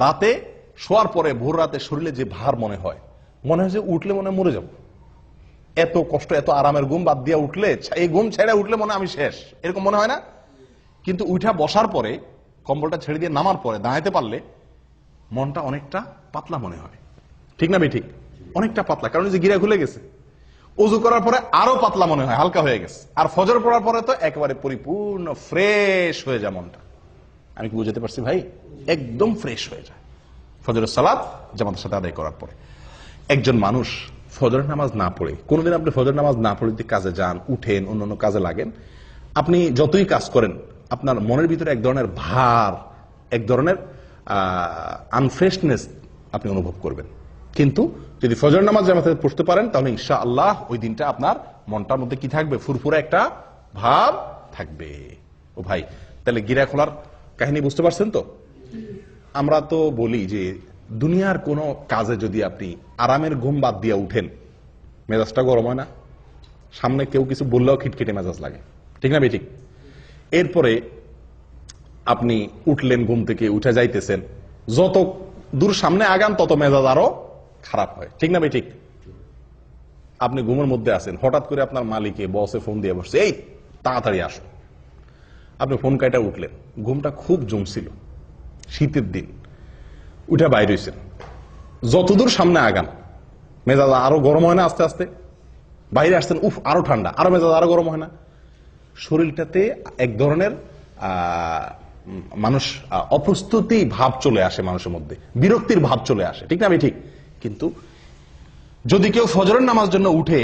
Speaker 1: রাতে শোয়ার পরে ভোর রাতে শরীরে যে ভার মনে হয় যে উঠলে মনে হয় মরে যাব, এত কষ্ট, এত আরামের ঘুম বাদ দিয়ে উঠলে, এই ঘুম ছেড়ে উঠলে মনে হয় আমি শেষ, এরকম মনে হয় না? কিন্তু উঠা বসার পরে, কম্বলটা ছেড়ে দিয়ে নামার পরে দাঁড়াতে পারলে মনটা অনেকটা পাতলা মনে হয়, ঠিক না? ঠিক, অনেকটা পাতলা, কারণ যে গিরা খুলে গেছে। ওযু করার পরে আরো পাতলা মনে হয়, হালকা হয়ে গেছে। আর ফজর পড়ার পরে তো একেবারে পরিপূর্ণ ফ্রেশ হয়ে যায় মনটা। আমি কি বুঝাতে পারছি ভাই? একদম ফ্রেশ হয়ে যায় ফজরের সালাত জামাতের সাথে আদায় করার পরে। একজন মানুষ ফজরের নামাজ না পড়ে, কোনোদিন আপনি ফজরের নামাজ না পড়ে কাজে যান, উঠেন, অন্যান্য কাজে লাগেন, আপনি যতই কাজ করেন আপনার মনের ভিতরে এক ধরনের ভার, এক ধরনের আনফ্রেশনেস আপনি অনুভব করবেন। কিন্তু যদি ফজর নামাজ জামাতে পড়তে পারেন তাহলে ইনশাআল্লাহ ওই দিনটা আপনার মনটার মধ্যে কি থাকবে? ফুরফুরে একটা ভাব থাকবে। ও ভাই, তাহলে গিরা খোলার কাহিনী বুঝতে পারছেন তো? আমরা তো বলি যে দুনিয়ার কোন কাজে যদি আপনি আরামের ঘুম বাদ দিয়ে উঠেন, মেজাজটা গরম হয় না? সামনে কেউ কিছু বললেও খিটখিটে মেজাজ লাগে, ঠিক না? ঠিক। এরপরে আপনি উঠলেন, ঘুম থেকে উঠে যাইতেছেন, যত দূর সামনে আগান তত মেজাজ আরো খারাপ হয়, ঠিক না? ঠিক। আপনি ঘুমের মধ্যে আছেন, হঠাৎ করে আপনার মালিকে বসে ফোন দিয়ে বসছে, এই তাড়াতাড়ি আসো। আপনি ফোন কাটা উঠলেন, ঘুমটা খুব জমছিল, শীতের দিন, উঠে বাইরে হয়েছেন, যতদূর সামনে আগান মেজাজ আরো গরম হয় না? আস্তে আস্তে বাইরে আসছেন, উফ আরো ঠান্ডা, আরো মেজাজ আরো গরম হয় না? শরীরটাতে এক ধরনের মানুষ অপ্রস্তুতি ভাব চলে আসে, মানুষের মধ্যে বিরক্তির ভাব চলে আসে, ঠিক না? ঠিক। কিন্তু যদি কেউ ফজরের নামাজ জন্য উঠে,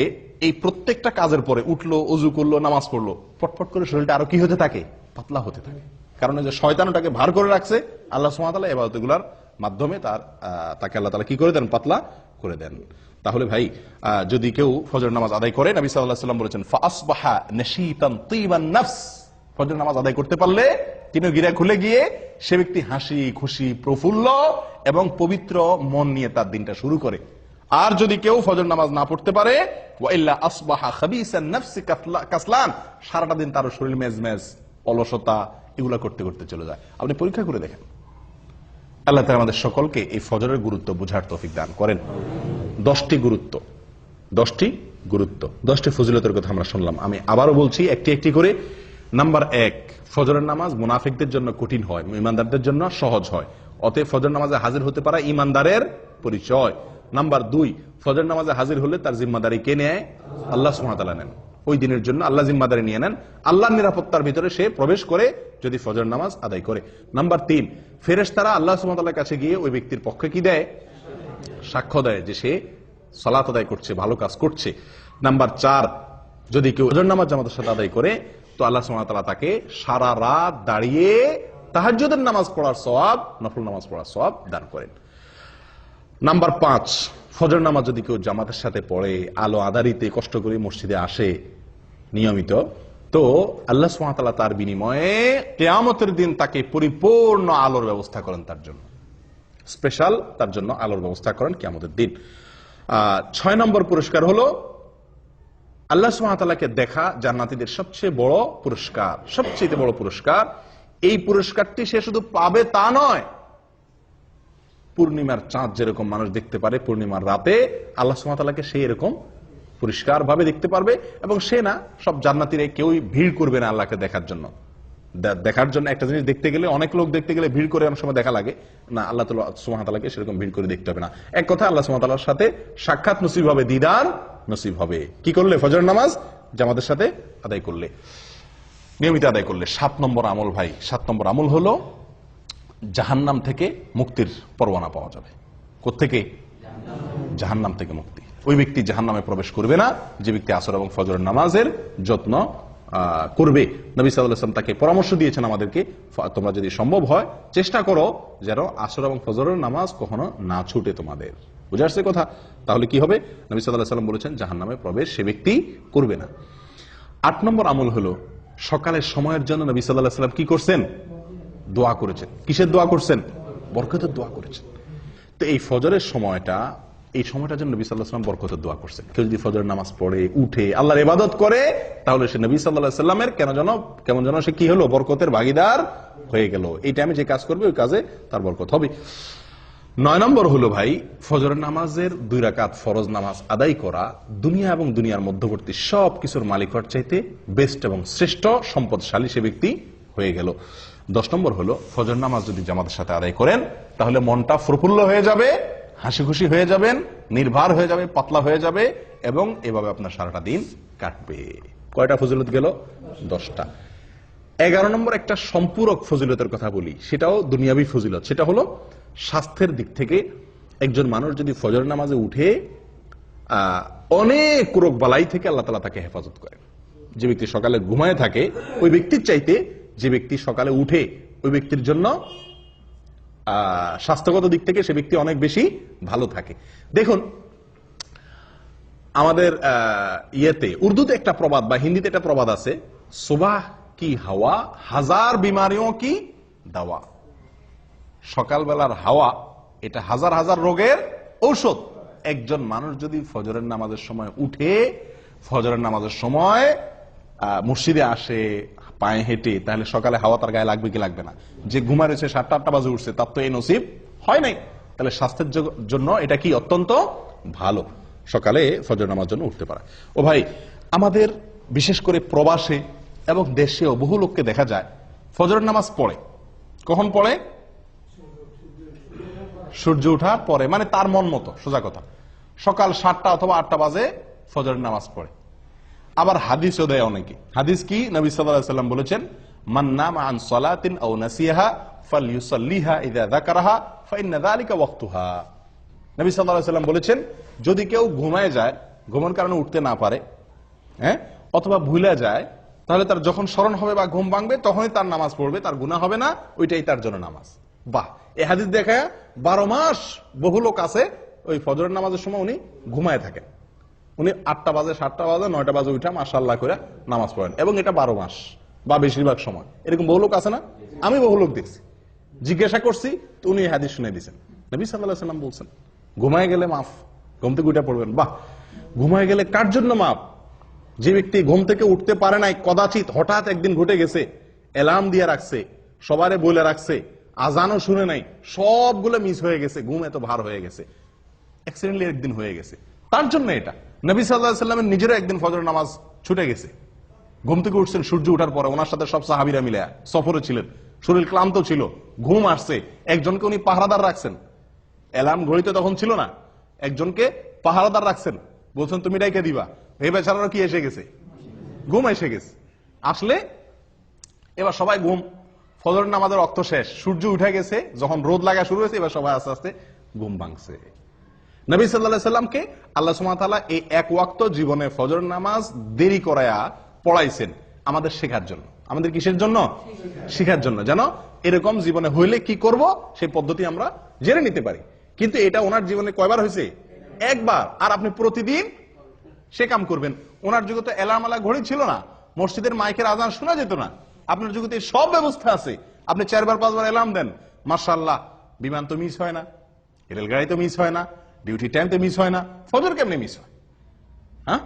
Speaker 1: এই প্রত্যেকটা কাজের পরে উঠলো, ওযু করলো, নামাজ পড়লো, পটপট করে শরীরটা আরো কি হতে থাকে? পাতলা হতে থাকে। কারণ যে শয়তানটাকে ভার করে রাখছে, আল্লাহ সুবহানাহু ওয়া তাআলা ইবাদতগুলোর মাধ্যমে তাকে আল্লাহ তাআলা কি করে দেন? পাতলা করে দেন। তাহলে ভাই, যদি কেউ ফজর নামাজ আদায় করে, নবী সাল্লাল্লাহু আলাইহি ওয়াসাল্লাম বলেছেন, ফাসবাহা নাশীতান তিবান নাফস, ফজর নামাজ আদায় করতে পারলে, তিনি গিরা খুলে গিয়ে সে ব্যক্তি হাসি খুশি, প্রফুল্ল এবং পবিত্র মন নিয়ে তার দিনটা শুরু করে। আর যদি কেউ ফজর নামাজ না পড়তে পারে, ওয়াইল্লা আসবাহা খাবিসান নাফসি কাসলান, সারাটা দিন তার শরীর মেজমেজ, অলসতা, এগুলা করতে করতে চলে যায়। আপনি পরীক্ষা করে দেখেন। আল্লাহ তাআলা আমাদের সকলকে এই ফজরের গুরুত্ব বুঝার তৌফিক দান করেন। 10টি গুরুত্ব, 10টি ফজিলতের কথা আমরা শুনলাম। আমি আবারও বলছি একটি একটি করে। নাম্বার 1, ফজরের নামাজ মুনাফিকদের জন্য কঠিন হয়, ঈমানদারদের জন্য সহজ হয়। অতএব ফজর নামাজে হাজির হতে পারা ঈমানদারের পরিচয়। নাম্বার 2, ফজর নামাজে হাজির হলে তার জিম্মাদারি কে নেয়? আল্লাহ সুবহানাহু ওয়া তাআলা নেন। ওই দিনের জন্য আল্লাহ জিম্মাদারি নিয়ে নেন, আল্লাহর নিরাপত্তার ভিতরে সে প্রবেশ করে যদি ফজর নামাজ আদায় করে। নাম্বার 3, ফেরেশতারা আল্লাহ সুবহানাহু ওয়া তাআলার কাছে গিয়ে ওই ব্যক্তির পক্ষে কি দেয়? সাক্ষ্য দেয় যে সে সালাত আদায় করছে, ভালো কাজ করছে। নাম্বার 4, যদি কেউ ফজর নামাজ জামাতের সাথে আদায় করে, তো আল্লাহ সুবহানাহু ওয়া তাআলা তাকে সারা রাত দাঁড়িয়ে তাহাজ্জুদের নামাজ পড়ার সওয়াব, নফল নামাজ পড়ার সওয়াব দান করেন। নাম্বার 5, ফজর নামাজ যদি কেউ জামাতের সাথে পড়ে, আলো আধারিতে কষ্ট করে মসজিদে আসে নিয়মিত, তো আল্লাহ সুবহানাহু ওয়া তাআলা তার বিনিময়ে কিয়ামতের দিন তাকে পরিপূর্ণ আলোর ব্যবস্থা করেন, তার জন্য স্পেশাল, তার জন্য আলোর ব্যবস্থা করেন কিয়ামতের দিন। 6 নম্বর পুরস্কার হলো আল্লাহ সুবহানাহু ওয়া তাআলাকে দেখা জান্নাতীদের সবচেয়ে বড় পুরস্কার, সবচেয়ে বড় পুরস্কার। এই পুরস্কারটি সে শুধু পাবে তা নয়, পূর্ণিমার চাঁদ যেরকম মানুষ দেখতে পারে পূর্ণিমার রাতে, আল্লাহ সুবহানাহু ওয়া তাআলাকে সেই এরকম পরিষ্কার ভাবে দেখতে পারবে। এবং সে না, সব জান্নাতীরা কেউই ভিড় করবে না আল্লাহকে দেখার জন্য। দেখার জন্য একটা জিনিস দেখতে গেলে, অনেক লোক দেখতে গেলে ভিড় করে অনেক সময় দেখা লাগে না, আল্লাহ সুবহানাহু ওয়া তাআলাকে সেরকম ভিড় করে দেখতে হবে না। এক কথা, আল্লাহ সুবহানাহু ওয়া তাআলার সাথে সাক্ষাৎ নসিব হবে, দিদার নসিব হবে। কি করলে? ফজর নামাজ জামাতের সাথে আদায় করলে, নিয়মিত আদায় করলে। 7 নম্বর আমল ভাই, 7 নম্বর আমল হলো জাহান্নাম থেকে মুক্তির পরোয়ানা পাওয়া যাবে। কোত্থেকে? জাহান্নাম থেকে মুক্তি। ওই ব্যক্তি জাহান্নামে প্রবেশ করবে না যে ব্যক্তি আসর এবং ফজরের নামাজের যত্ন করবে। নবী সাল্লাল্লাহু আলাইহি ওয়াসাল্লাম তাকে পরামর্শ দিয়েছেন আমাদেরকে, তোমরা যদি সম্ভব হয় চেষ্টা করো যেন আসর এবং ফজরের নামাজ কখনো না ছুটে তোমাদের। বুঝে আসছে কথা? তাহলে কি হবে? নবী সাল্লাল্লাহু আলাইহি ওয়াসাল্লাম বলেছেন জাহান্নামে প্রবেশ সে ব্যক্তি করবে না। 8 নম্বর আমল হলো সকালের সময়ের জন্য নবী সাল্লাল্লাহু আলাইহি ওয়াসাল্লাম কি করছেন? দোয়া করেছেন। কিসের দোয়া করছেন? বরকতের দোয়া করেছেন। তো এই ফজরের সময়টা, এই সময়টার জন্য নবী সাল্লাল্লাহু আলাইহি ওয়াসাল্লাম বরকতের দোয়া করছেন। কেউ যদি ফজরের নামাজ পড়ে উঠে আল্লাহর ইবাদত করে তাহলে সে নবী সাল্লাল্লাহু আলাইহি ওয়াসাল্লামের কেমন যেন সে কি হলো? বরকতের ভাগীদার হয়ে গেল। এই টাইমে যে কাজ করবে ওই কাজে তার বরকত হবে। 9 নম্বর হলো ভাই, ফজরের নামাজের 2 রাকাত ফরজ নামাজ আদায় করা দুনিয়া এবং দুনিয়ার মধ্যবর্তী সব কিছুর মালিক হওয়ার চাইতে বেস্ট এবং শ্রেষ্ঠ সম্পদশালী সে ব্যক্তি হয়ে গেল। 10 নম্বর হলো ফজর নামাজ যদি জামাতের সাথে আদায় করেন তাহলে মনটা প্রফুল্ল হয়ে যাবে, হাসি খুশি হয়ে যাবেন, নির্ভর হয়ে যাবে, পাতলা হয়ে যাবে এবং এভাবে আপনার সারাটা দিন কাটবে। কয়টা ফজিলত গেল? 10টা। 11 নম্বর একটা সম্পূরক ফজিলতের কথা বলি, সেটাও দুনিয়াবী ফজিলত। সেটা হলো স্বাস্থ্যের দিক থেকে একজন মানুষ যদি ফজর নামাজে উঠে অনেক রোগ বালাই থেকে আল্লাহ তাআলা তাকে হেফাজত করেন। যে ব্যক্তি সকালে ঘুমায় থাকে ওই ব্যক্তির চাইতে যে ব্যক্তি সকালে উঠে ওই ব্যক্তির জন্য স্বাস্থ্যগত দিক থেকে সে ব্যক্তি অনেক বেশি ভালো থাকে। দেখুন আমাদের ইয়েতে উর্দুতে একটা প্রবাদ বা হিন্দিতে একটা প্রবাদ আছে, সুবাহ কি হাওয়া হাজার বিমারিও কি দাওয়া। সকালবেলার হাওয়া এটা হাজার হাজার রোগের ঔষধ। একজন মানুষ যদি ফজরের নামাজের সময় উঠে ফজরের নামাজের সময় মসজিদে আসে পায়ে হেঁটে, তাহলে সকালে হাওয়া তার গায়ে লাগবে কি লাগবে না? যে ঘুমা রয়েছে 7টা-8টা বাজে উঠছে তার তো এই নসিব হয় নাই। তাহলে স্বাস্থ্যের জন্য এটা কি অত্যন্ত ভালো, সকালে ফজর নামাজ জন্য উঠতে পারা। ও ভাই, আমাদের বিশেষ করে প্রবাসে এবং দেশেও বহু লোককে দেখা যায় ফজরের নামাজ পড়ে। কখন পড়ে? সূর্য ওঠার পরে, মানে তার মন মতো। সোজা কথা, সকাল 7টা অথবা 8টা বাজে ফজরের নামাজ পড়ে। আবার হাদিসও দেয় অনেকে। হাদিস কি? নবী সাল্লাল্লাহু আলাইহি ওয়াসাল্লাম বলেছেন, মান নামা আন সালাতিন আও নাসিয়াহা ফালইউসাল্লিহা ইযা যাকারাহা ফাইন্না যালিকা ওয়াক্তুহা। নবী সাল্লাল্লাহু আলাইহি ওয়াসাল্লাম বলেছেন, যদি কেউ ঘুমায় যায়, ঘুমের কারণে উঠতে না পারে, অথবা ভুলে যায়, তাহলে তার যখন স্মরণ হবে বা ঘুম ভাঙবে তখনই তার নামাজ পড়বে, তার গুনাহ হবে না, ওইটাই তার জন্য নামাজ। বাহ! এই হাদিস দেখায় 12 মাস বহু লোক আছে ওই ফজরের নামাজের সময় উনি ঘুমায় থাকেন। উনি 8টা বাজে, 7টা বাজে, 9টা বাজে উঠা মাশাআল্লাহ করে নামাজ পড়েন, এবং এটা 12 মাস বা বেশিরভাগ সময়। এরকম বহু লোক আছে না? আমি বহু লোক দেখছি, জিজ্ঞাসা করছি তো উনি হাদিস শুনে দিয়েছেন। নবী সাল্লাল্লাহু আলাইহি ওয়াসাল্লাম বলছেন ঘুমায় গেলে মাফ, ঘুম থেকে উঠে পড়বেন। বাহ! ঘুমায় গেলে কার জন্য মাফ? যে ব্যক্তি ঘুম থেকে উঠতে পারে নাই, কদাচিৎ হঠাৎ একদিন ঘটে গেছে, অ্যালার্ম দিয়ে রাখছে, সবারে বলে রাখছে, আজানও শুনে নাই, সবগুলো মিস হয়ে গেছে, ঘুম এত ভার হয়ে গেছে, অ্যাক্সিডেন্টলি একদিন হয়ে গেছে, তার জন্য এটা। নবী সাল্লাল্লাহু আলাইহি ওয়াসাল্লামের নিজেরও একদিন ফজর নামাজ ছুটে গেছে। ঘুম থেকে উঠছেন সূর্য ওঠার পরে, ওনার সাথে সব সাহাবীরা মিলে সফরে ছিলেন, শরীর ক্লান্ত ছিল, ঘুম আসছে, একজনকে উনি পাহারাদার রাখছেন। অ্যালার্ম ঘড়িতে তখন ছিল না, একজনকে পাহারাদার রাখছেন, বলছেন তুমি ডাইকে দিবা। এই বেচারারও কি এসে গেছে? ঘুম এসে গেছে। আসলে এবার সবাই ঘুম, ফজর নামাজের রক্ত শেষ, সূর্য উঠে গেছে, যখন রোদ লাগা শুরু হয়েছে এবার সবাই আস্তে আস্তে ঘুম ভাঙছে। নবী সাল্লাল্লাহু আলাইহি ওয়াসাল্লামকে আল্লাহ সুবহানাহু ওয়া তাআলা এই এক ওয়াক্ত জীবনে ফজর নামাজ দেরি করায়া পড়াইছেন আমাদের শেখার জন্য। আমাদের কিসের জন্য? শেখার জন্য, যেন এরকম জীবনে হইলে কি করব সেই পদ্ধতি আমরা জেনে নিতে পারি। কিন্তু এটা ওনার জীবনে কয়বার হয়েছে? একবার। আর আপনি প্রতিদিন সে কাম করবেন। ওনার যুগে তো অ্যালার্ম আলা ঘড়ি ছিল না, মসজিদের মাইকের আজান শোনা যেত না। আপনার যুগে সব ব্যবস্থা আছে, আপনি 4-5বার অ্যালার্ম দেন, মাশাআল্লাহ, বিমান তো মিস হয় না, রেলগাড়ি তো মিস হয় না, ডিউটি টাইম তো মিস হয় না, ফজর কেমনে মিস হয়? হ্যাঁ,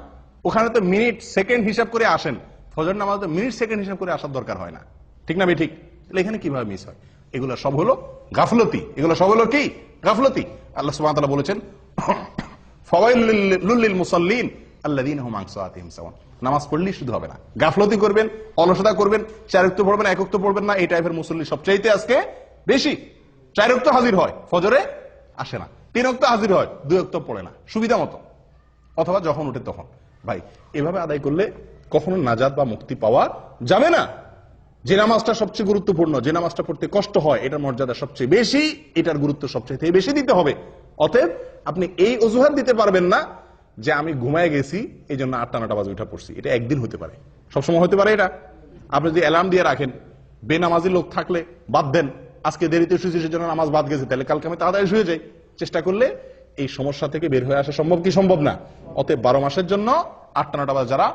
Speaker 1: ওখানে তো মিনিট সেকেন্ড হিসাব করে আসেন, ফজর নামাজ তো মিনিট সেকেন্ড হিসাব করে আসার দরকার হয় না, ঠিক না বে ঠিক? তাহলে এখানে কিভাবে মিস হয়? এগুলো সব হলো গাফলতি, এগুলো সব হলো কি? গাফলতি। আল্লাহ সুবহানাহু ওয়া তাআলা বলেছেন, ফাওয়াইলুল লিল মুসাল্লিন আল্লাযীনা হুম আন সালাতিহিম সাহুন। নামাজ পড়লেই শুধু হবে না, গাফলতি করবেন, অলসতা করবেন, 4 ওয়াক্ত পড়বেন, 1 ওয়াক্ত পড়বেন না, এই টাইপের মুসল্লি সবচাইতে আজকে বেশি। 4 ওয়াক্ত হাজির হয়, ফজরে আসে না, 3 ওয়াক্ত হাজির হয়, 2 ওয়াক্ত পড়ে না সুবিধা মতো, অথবা যখন উঠে তখন। ভাই, এভাবে আদায় করলে কখনো নাজাত বা মুক্তি পাওয়া যাবে না। যে নামাজটা সবচেয়ে গুরুত্বপূর্ণ, যে নামাজটা পড়তে কষ্ট হয়, এটার মর্যাদা সবচেয়ে বেশি, এটার গুরুত্ব সবচেয়ে বেশি দিতে হবে। অতএব আপনি এই অজুহাত দিতে পারবেন না যে আমি ঘুমায় গেছি এই জন্য 8টা 9টা বাজে উঠা পড়ছি, এটা একদিন হতে পারে। সবসময় হতে পারে এটা? আপনি যদি অ্যালার্ম দিয়ে রাখেন, বেনামাজি লোক থাকলে বাদ দেন, আজকে দেরিতে শুয়েছি সেজন্য নামাজ বাদ গেছে, তাহলে কালকে আমি তাড়াতাড়ি শুয়ে যাই, চেষ্টা করলে এই সমস্যা থেকে বের হয়ে আসা সম্ভব কি সম্ভব না? অতএব 12 মাসের জন্য 8টা-9টা বাজে যারা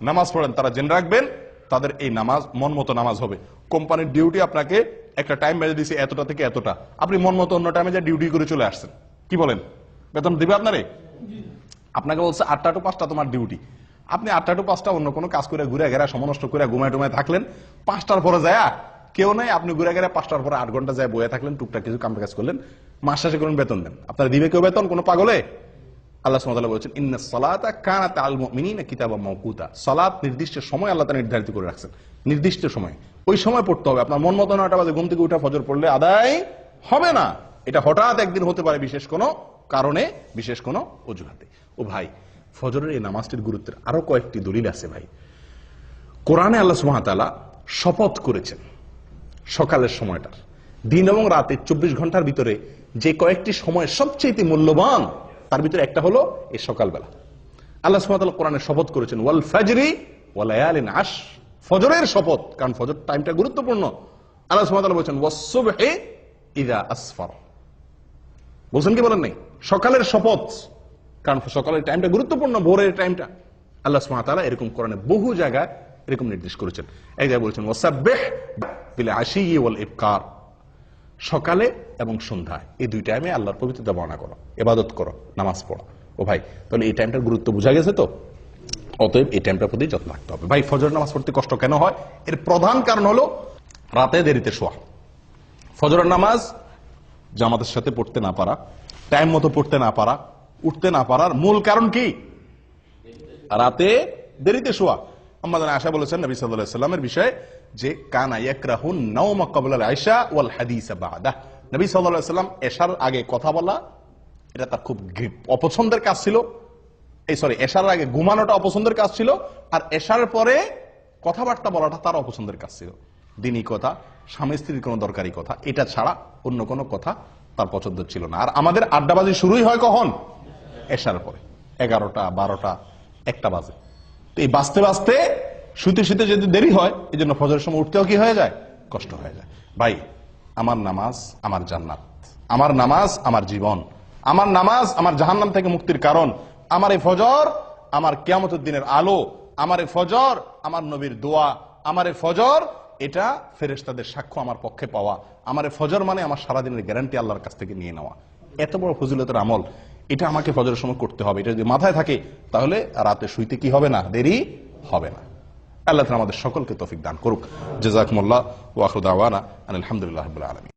Speaker 1: নামাজ পড়েন তারা জেনে রাখবেন তাদের এই নামাজ মন মতো নামাজ হবে। কোম্পানির ডিউটি আপনাকে একটা টাইম বেঁধে দিয়েছে এতটা থেকে এতটা, আপনি মন মতো অন্য টাইমে যা ডিউটি করে চলে আসছেন, কি বলেন? বেতন দিবে আপনারে? আপনাকে বলছে 8টা টু 5টা তোমার ডিউটি, আপনি 8টা টু 5টা অন্য কোনো কাজ করে ঘুরে ঘেরা সমনষ্ট করে ঘুমায় টুমায় থাকলেন, 5টার পরে যায় কেউ নাই, আপনি ঘুরে ঘেরা 5টার পরে 8 ঘন্টা যায় বয়ে থাকলেন, টুকটাক কিছু কাম কাজ করলেন, মাস শেষে করুন বেতন দেন, আপনারা দিবে কেউ বেতন? কোনো পাগলে? আল্লাহ সুবহানাহু ওয়া তাআলা বলেছেন ইন্নাস সালাতা কানাত আল মুমিনিনা কিতাবাম মাওকুতা, সালাত নির্দিষ্ট সময় আল্লাহ তাআলা নির্ধারিত করে রাখছেন, নির্দিষ্ট সময়, ওই সময় পড়তে হবে। আপনার মন মতো 9টা বাজে ঘুম থেকে উঠে ফজর পড়লে আদায় হবে না, এটা হঠাৎ একদিন হতে পারে বিশেষ কোনো কারণে, বিশেষ কোনো অজুহাতে। ও ভাই, ফজরের এই নামাজটির গুরুত্বের আরো কয়েকটি দলিল আছে ভাই। কোরআনে আল্লাহ সুবহানাহু ওয়া তাআলা শপথ করেছেন সকালের সময়টার, দিন এবং রাতে 24 ঘন্টার ভিতরে যে কয়েকটি সময় সবচেয়ে মূল্যবান তার ভিতরে একটা হলো এই সকালবেলা। আল্লাহ সুবহানাহু ওয়া তাআলা কোরআনে শপথ করেছেন ওয়াল ফাজরি ওয়া লায়ালিন আশ, ফজরের শপথ, কারণ ফজর টাইমটা গুরুত্বপূর্ণ। আল্লাহ সুবহানাহু ওয়া তাআলা বলেছেন ওয়াস সুবহি ইযা আসফার, বলছেন কি বলেন নাই? সকালের শপথ, কারণ সকালের টাইমটা গুরুত্বপূর্ণ, ভোরের টাইমটা। আল্লাহ সুবহানাহু ওয়া তাআলা এরকম কোরআনে বহু জায়গায় এরকম নির্দেশ করেছেন। এক জায়গায় বলেছেন ওয়াসাব্বিহ বিল আশি ওয়াল ইবকার, সকালে এবং সন্ধ্যায় এই দুই টাইমে আল্লাহর পবিত্রতা বর্ণনা করো, ইবাদত করো, নামাজ পড়ো। ও ভাই, তাহলে এই টাইমটার গুরুত্ব বোঝা গেছে তো? অতএব এই টাইমটার প্রতি যত্ন রাখতে হবে। ভাই, ফজর নামাজ পড়তে কষ্ট কেন হয়? এর প্রধান কারণ হলো রাতে দেরিতে শোয়া। ফজরের নামাজ জামাতের সাথে পড়তে না পারা, টাইম মতো পড়তে না পারা, উঠতে না পারার মূল কারণ কি? রাতে দেরিতে শোয়া। আমাদের আয়েশা বলেছেন নবী সাল্লাল্লাহু আলাইহি ওয়াসাল্লামের বিষয়ে যে কানা ইয়াকরাহুন নাওমা ক্বাবলা আল আইশা ওয়াল হাদিসা বাদা, নবী সাল্লাল্লাহু আলাইহি ওয়াসাল্লাম এশার আগে কথা বলা এটা তার খুব অপছন্দের কাজ ছিল। এশার আগে ঘুমানোটা অপছন্দের কাজ ছিল, আর এশার পরে কথাবার্তা বলাটা তার অপছন্দের কাজ ছিল। দিনী কথা, স্বামী স্ত্রীর কোনো দরকারি কথা, এটা ছাড়া অন্য কোনো কথা তার পছন্দ ছিল না। আর আমাদের আড্ডাবাজি শুরুই হয় কখন? এশার পরে, 11টা 12টা 1টা বাজে। তো এই বাঁচতে বাঁচতে শুতে শুতে যদি দেরি হয়, এই জন্য ফজরের সময় উঠতেও কি হয়ে যায়? কষ্ট হয়ে যায়। ভাই, আমার নামাজ আমার জান্নাত, আমার নামাজ আমার জীবন, আমার নামাজ আমার জাহান্নাম থেকে মুক্তির কারণ, আমার এই ফজর আমার কিয়ামতের দিনের আলো, আমার এই ফজর আমার নবীর দোয়া, আমার এই ফজর এটা ফেরেশতাদের সাক্ষ্য আমার পক্ষে পাওয়া, আমার এই ফজর মানে আমার সারাদিনের গ্যারান্টি আল্লাহর কাছ থেকে নিয়ে নেওয়া। এত বড় ফজিলতের আমল, এটা আমাকে ফজরের সময় করতে হবে। এটা যদি মাথায় থাকে তাহলে রাতে শুইতে কি হবে না? দেরি হবে না। আল্লাহ তাআলা আমাদের সকলকে তৌফিক দান করুক। জাযাকুমুল্লাহ ওয়া আখিরু দাওয়ানা আলহামদুলিল্লাহি রাব্বিল আলামিন।